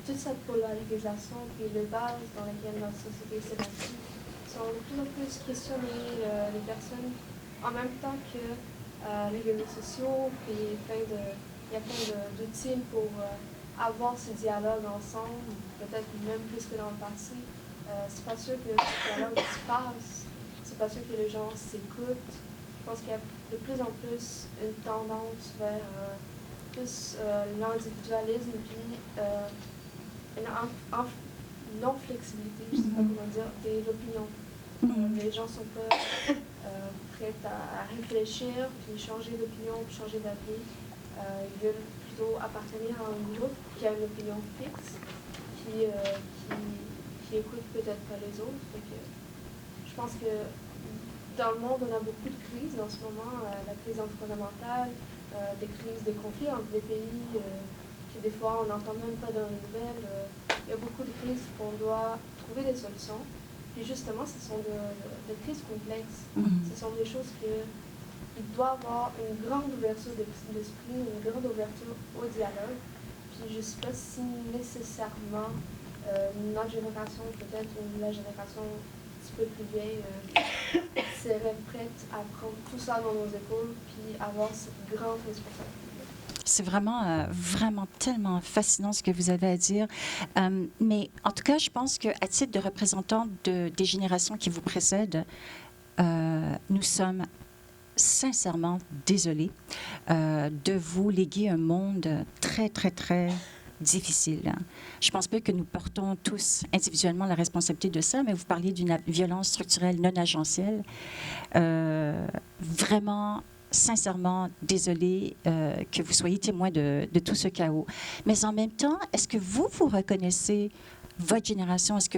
Speaker 4: toute cette polarisation et les bases dans lesquelles notre société s'est bâtie sont de plus en plus questionnées. Les personnes, en même temps que les réseaux sociaux, puis il y a plein d'outils pour avoir ce dialogue ensemble, peut-être même plus que dans le passé. C'est pas sûr que ce dialogue se passe, c'est pas sûr que les gens s'écoutent. Je pense qu'il y a de plus en plus une tendance vers plus l'individualisme, puis une non-flexibilité, je ne sais pas comment dire, de l'opinion. Les gens sont pas prêts à réfléchir, puis changer d'opinion, puis changer d'avis. Ils veulent plutôt appartenir à un groupe qui a une opinion fixe, qui écoute peut-être pas les autres. Fait que je pense que dans le monde, on a beaucoup de crises en ce moment, la crise environnementale, des crises, des conflits entre des pays que des fois on n'entend même pas dans les nouvelles. Il y a beaucoup de crises qu'on doit trouver des solutions. Puis justement, ce sont des crises complexes. Ce sont des choses qu'il doit y avoir une grande ouverture d'esprit, une grande ouverture au dialogue. Puis je ne sais pas si nécessairement notre génération, peut-être, ou la génération un petit peu plus vieille, serait prête à prendre tout ça dans nos épaules puis avoir cette grande responsabilité.
Speaker 1: C'est vraiment, vraiment tellement fascinant ce que vous avez à dire. Mais en tout cas, je pense qu'à titre de représentant des générations qui vous précèdent, nous sommes sincèrement désolés de vous léguer un monde très, très, très difficile. Je pense pas que nous portons tous individuellement la responsabilité de ça, mais vous parliez d'une violence structurelle non agentielle. Vraiment, sincèrement désolée que vous soyez témoin de tout ce chaos. Mais en même temps, est-ce que vous reconnaissez votre génération? Est-ce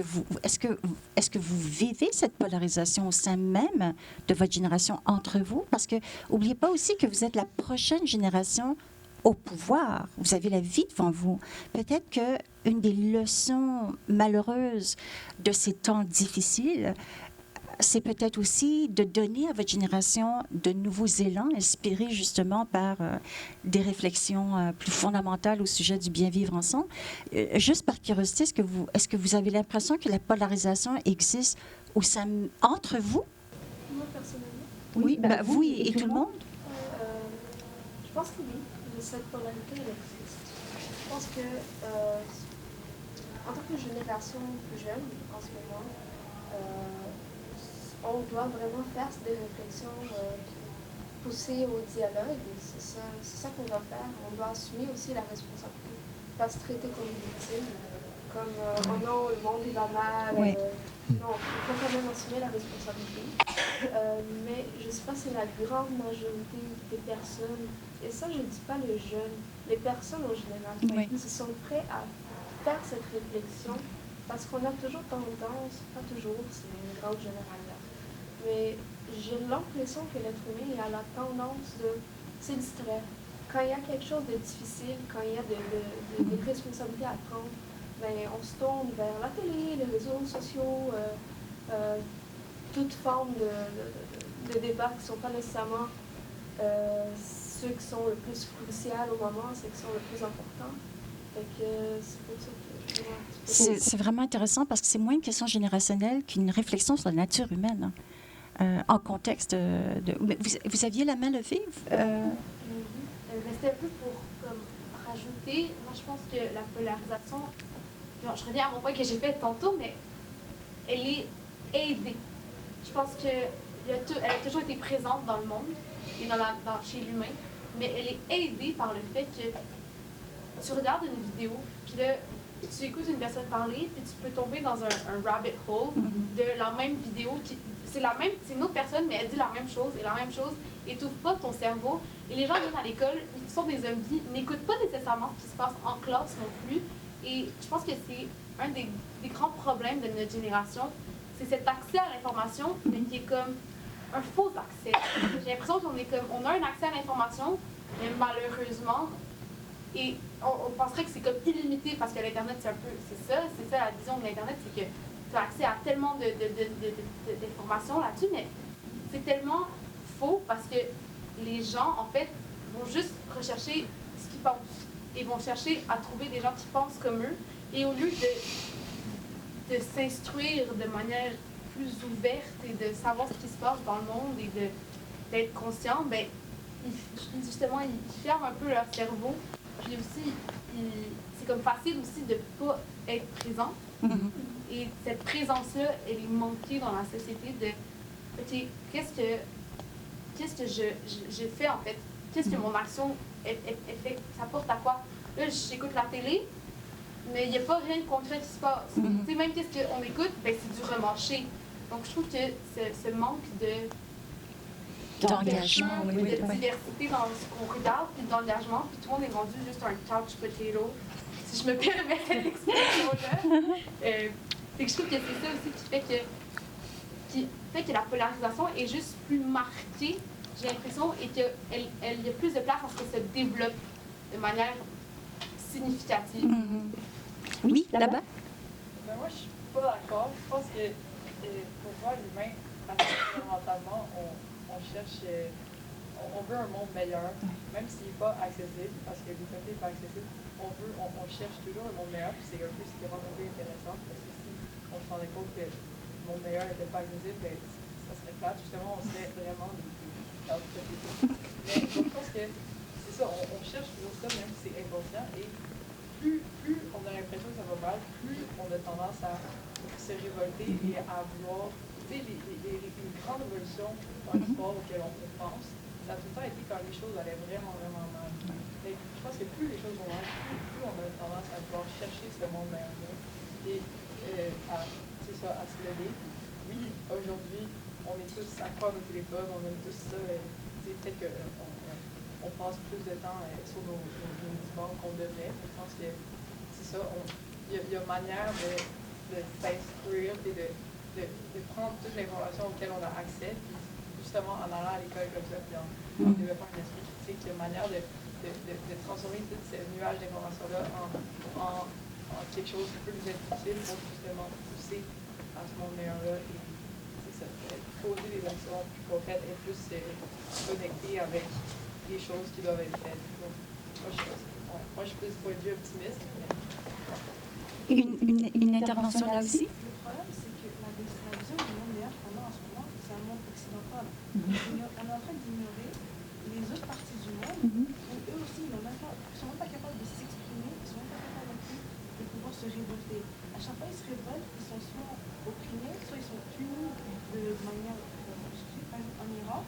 Speaker 1: que vous vivez cette polarisation au sein même de votre génération entre vous? Parce que n'oubliez pas aussi que vous êtes la prochaine génération au pouvoir. Vous avez la vie devant vous. Peut-être qu'une des leçons malheureuses de ces temps difficiles, c'est peut-être aussi de donner à votre génération de nouveaux élans inspirés justement par des réflexions plus fondamentales au sujet du bien vivre ensemble. Juste par curiosité, est-ce que vous avez l'impression que la polarisation existe entre vous?
Speaker 4: Moi, personnellement.
Speaker 1: Oui, vous et tout le monde?
Speaker 4: Je pense que oui, cette polarité, elle existe. Je pense que, en tant que génération plus jeune, en ce moment, on doit vraiment faire des réflexions, pousser au dialogue. C'est ça qu'on doit faire. On doit assumer aussi la responsabilité. Pas se traiter comme une victime, comme oh non, le monde il va mal.
Speaker 1: Oui.
Speaker 4: Non, il faut quand même assumer la responsabilité. Mais je ne sais pas si la grande majorité des personnes, et ça je ne dis pas les jeunes, les personnes en général, se sont prêts à faire cette réflexion parce qu'on a toujours tendance, pas toujours, c'est une grande généralité, mais j'ai l'impression que l'être humain a la tendance de se distraire. Quand il y a quelque chose de difficile, quand il y a des responsabilités à prendre, ben, on se tourne vers la télé, les réseaux sociaux, toute forme de débats qui ne sont pas nécessairement ceux qui sont le plus cruciaux au moment, ceux qui sont le plus importants. Fait que c'est pour ça que je vois un petit peu.
Speaker 1: C'est vraiment intéressant parce que c'est moins une question générationnelle qu'une réflexion sur la nature humaine. En contexte de... Vous aviez la main levée?
Speaker 4: Mais c'était un peu pour rajouter, moi je pense que la polarisation, je reviens à mon point que j'ai fait tantôt, mais elle est aidée. Je pense qu'elle a toujours été présente dans le monde et chez l'humain, mais elle est aidée par le fait que tu regardes une vidéo, puis là, tu écoutes une personne parler, puis tu peux tomber dans un rabbit hole de la même vidéo c'est une autre personne, mais elle dit la même chose, étouffe pas ton cerveau. Et les gens viennent à l'école, ils sont des zombies, n'écoutent pas nécessairement ce qui se passe en classe non plus. Et je pense que c'est un des grands problèmes de notre génération, c'est cet accès à l'information, mais qui est comme un faux accès. J'ai l'impression on a un accès à l'information, mais malheureusement, et on penserait que c'est comme illimité parce que l'Internet, c'est ça la vision de l'Internet, c'est que tu as accès à tellement d'informations là-dessus, mais c'est tellement faux parce que les gens, en fait, vont juste rechercher ce qu'ils pensent et vont chercher à trouver des gens qui pensent comme eux. Et au lieu de s'instruire de manière plus ouverte et de savoir ce qui se passe dans le monde et d'être conscient, ben, justement, ils ferment un peu leur cerveau. Puis aussi, c'est comme facile aussi de ne pas être présent. Et cette présence-là, elle est manquée dans la société de OK, qu'est-ce que je fais en fait? Qu'est-ce que mon action elle fait? Ça porte à quoi? Là, j'écoute la télé, mais il n'y a pas rien de concret qui se passe. Tu sais, même qu'est-ce qu'on écoute, ben, c'est du remarché. Donc, je trouve que ce manque
Speaker 1: d'engagement,
Speaker 4: de diversité dans ce qu'on regarde, puis d'engagement, puis tout le monde est rendu juste un couch potato, si je me permets l'expression-là. Je trouve que c'est ça aussi qui fait que la polarisation est juste plus marquée, j'ai l'impression, et qu'il y a plus de place à ce qu'elle se développe de manière significative.
Speaker 1: Oui, là-bas?
Speaker 7: Ben moi, je suis pas d'accord. Je pense que pour moi, l'humain, fondamentalement, on cherche on veut un monde meilleur, même s'il n'est pas accessible, parce que l'utopie n'est pas accessible. On cherche toujours un monde meilleur, puis c'est un peu ce qui rend un peu intéressant, parce que si on se rendait compte que le monde meilleur n'était pas accessible, ben, ça serait plate. Justement, on serait vraiment dans l'utopie. Mais je pense que c'est ça, on cherche toujours ça, même si c'est inconscient, et plus on a l'impression que ça va mal, plus on a tendance à se révolter et à vouloir. Tu sais, les grandes révolutions dans l'histoire auxquelles on pense, ça a tout le temps été quand les choses allaient vraiment, vraiment mal. Et je pense que plus les choses vont mal, plus on a tendance à vouloir chercher ce monde meilleur-là et c'est ça, à se lever. Oui, aujourd'hui, on est tous accros à nos téléphones, on aime tous ça. Peut-être qu'on passe plus de temps sur nos équipements qu'on devrait. Je pense que c'est ça, il y a manière de s'instruire et de prendre toute l'information auquel on a accès, puis justement en allant à l'école comme ça, puis en développant un esprit critique, il y a manière de transformer tout ce nuage d'informations-là en quelque chose de plus utile pour justement pousser à ce monde meilleur-là. Et c'est ça, poser des actions plus concrètes et plus connectées avec les choses qui doivent être faites. Donc, moi, je suis plus point de vue optimiste. Mais...
Speaker 1: Une intervention là aussi?
Speaker 8: Le problème, c'est que la vision du monde meilleur qu'on a en ce moment, c'est un monde occidental. On est en train d'ignorer les autres parties du monde où eux aussi, ils sont même pas capables de s'exprimer, ils sont même pas capables non plus de pouvoir se révolter. À chaque fois, ils se révoltent, ils sont soit opprimés, soit ils sont punis de manière stupide. Par exemple, en Iran,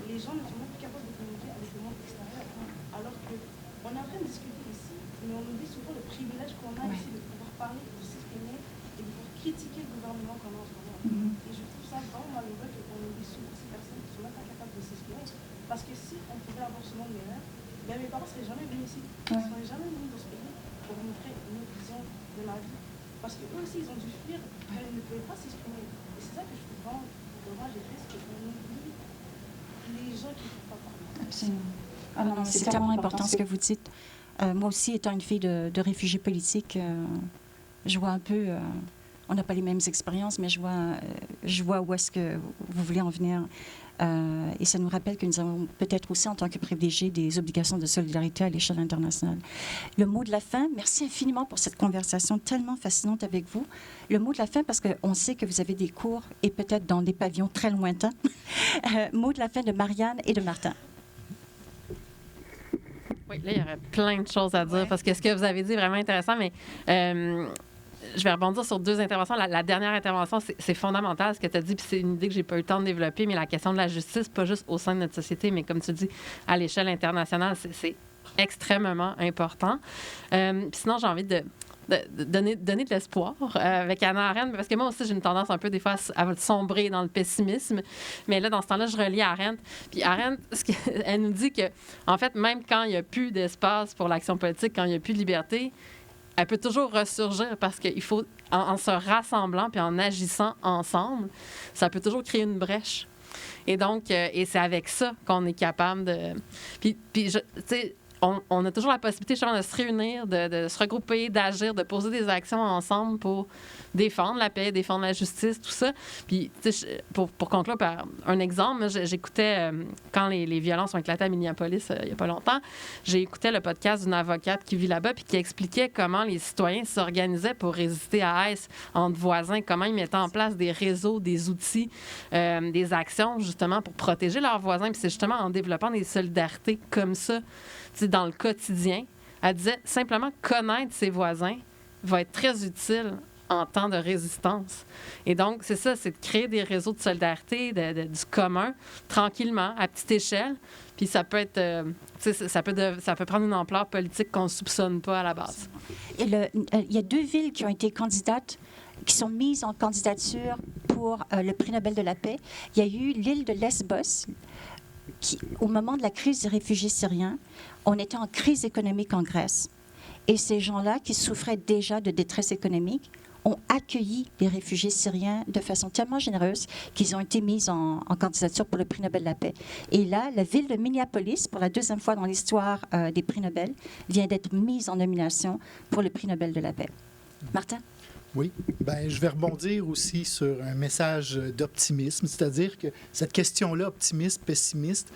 Speaker 8: les gens ne sont même plus capables de communiquer avec le monde extérieur. Alors qu'on est en train de discuter ici, mais on nous dit souvent le privilège qu'on a ici de pouvoir parler, de s'exprimer et de pouvoir critiquer le gouvernement qu'on a en ce moment. Et je trouve ça vraiment malheureux qu'on oublie souvent ces personnes qui sont même pas capables de s'exprimer. Parce que si on pouvait avoir ce monde meilleur, ben mes parents ne seraient jamais venus ici. Ils ne seraient jamais venus dans ce pays pour montrer une autre vision de la vie. Parce qu'eux aussi, ils ont dû fuir, mais ils ne pouvaient pas s'exprimer. Et c'est ça que je trouve vraiment dommage et triste, qu'on oublie les gens qui ne peuvent pas parler.
Speaker 1: Absolument. Ah non, c'est tellement important ce que vous dites. Moi aussi, étant une fille de réfugiés politiques, je vois un peu... on n'a pas les mêmes expériences, mais je vois où est-ce que vous voulez en venir. Et ça nous rappelle que nous avons peut-être aussi, en tant que privilégiés, des obligations de solidarité à l'échelle internationale. Le mot de la fin, merci infiniment pour cette conversation tellement fascinante avec vous. Le mot de la fin, parce qu'on sait que vous avez des cours et peut-être dans des pavillons très lointains. Mot de la fin de Marianne et de Martin.
Speaker 2: Oui, là, il y aurait plein de choses à dire parce que ce que vous avez dit est vraiment intéressant, mais je vais rebondir sur deux interventions. La dernière intervention, c'est fondamental ce que tu as dit, puis c'est une idée que j'ai pas eu le temps de développer, mais la question de la justice, pas juste au sein de notre société, mais comme tu dis, à l'échelle internationale, c'est extrêmement important. Puis sinon, j'ai envie de donner de l'espoir avec Hannah Arendt, parce que moi aussi, j'ai une tendance un peu des fois à sombrer dans le pessimisme. Mais là, dans ce temps-là, je relis Arendt. Puis Arendt, elle nous dit que, en fait, même quand il n'y a plus d'espace pour l'action politique, quand il n'y a plus de liberté, elle peut toujours ressurgir parce qu'il faut, en se rassemblant puis en agissant ensemble, ça peut toujours créer une brèche. Et donc, et c'est avec ça qu'on est capable de... Puis tu sais, on a toujours la possibilité justement de se réunir, de se regrouper, d'agir, de poser des actions ensemble pour défendre la paix, défendre la justice, tout ça. Puis, pour conclure par un exemple, j'écoutais, quand les violences ont éclaté à Minneapolis il n'y a pas longtemps, j'écoutais le podcast d'une avocate qui vit là-bas puis qui expliquait comment les citoyens s'organisaient pour résister à ICE entre voisins, comment ils mettaient en place des réseaux, des outils, des actions, justement, pour protéger leurs voisins. Puis c'est justement en développant des solidarités comme ça, dans le quotidien. Elle disait simplement connaître ses voisins va être très utile en temps de résistance. Et donc, c'est ça, c'est de créer des réseaux de solidarité, du commun, tranquillement, à petite échelle. Puis ça peut être, ça peut prendre une ampleur politique qu'on ne soupçonne pas à la base.
Speaker 1: Et il y a 2 villes qui ont été candidates, qui sont mises en candidature pour le prix Nobel de la paix. Il y a eu l'île de Lesbos, qui, au moment de la crise des réfugiés syriens, on était en crise économique en Grèce. Et ces gens-là, qui souffraient déjà de détresse économique, ont accueilli les réfugiés syriens de façon tellement généreuse qu'ils ont été mis en candidature pour le prix Nobel de la paix. Et là, la ville de Minneapolis, pour la 2e fois dans l'histoire des prix Nobel, vient d'être mise en nomination pour le prix Nobel de la paix. Martin?
Speaker 3: Oui, ben, je vais rebondir aussi sur un message d'optimisme, c'est-à-dire que cette question-là, optimiste, pessimiste,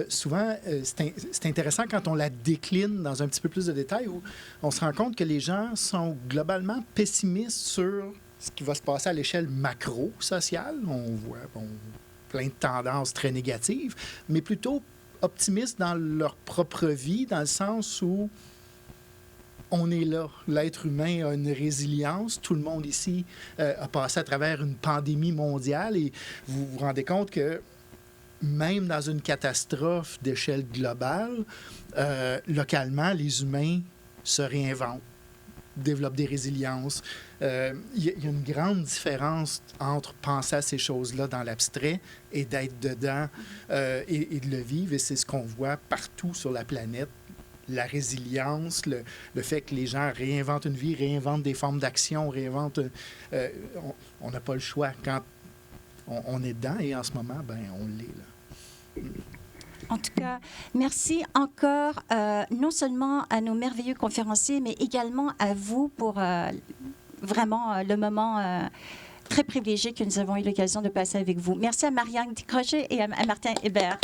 Speaker 3: souvent, c'est intéressant quand on la décline dans un petit peu plus de détails, où on se rend compte que les gens sont globalement pessimistes sur ce qui va se passer à l'échelle macro-sociale. On voit plein de tendances très négatives, mais plutôt optimistes dans leur propre vie, dans le sens où on est là. L'être humain a une résilience. Tout le monde ici a passé à travers une pandémie mondiale et vous vous rendez compte que même dans une catastrophe d'échelle globale, localement, les humains se réinventent, développent des résiliences. Il y a une grande différence entre penser à ces choses-là dans l'abstrait et d'être dedans et de le vivre. Et c'est ce qu'on voit partout sur la planète. La résilience, le fait que les gens réinventent une vie, réinventent des formes d'action, réinventent... on n'a pas le choix. Quand on est dedans, et en ce moment, ben on l'est, là.
Speaker 1: En tout cas, merci encore, non seulement à nos merveilleux conférenciers, mais également à vous pour vraiment le moment très privilégié que nous avons eu l'occasion de passer avec vous. Merci à Marianne Crochet et à Martin Hébert.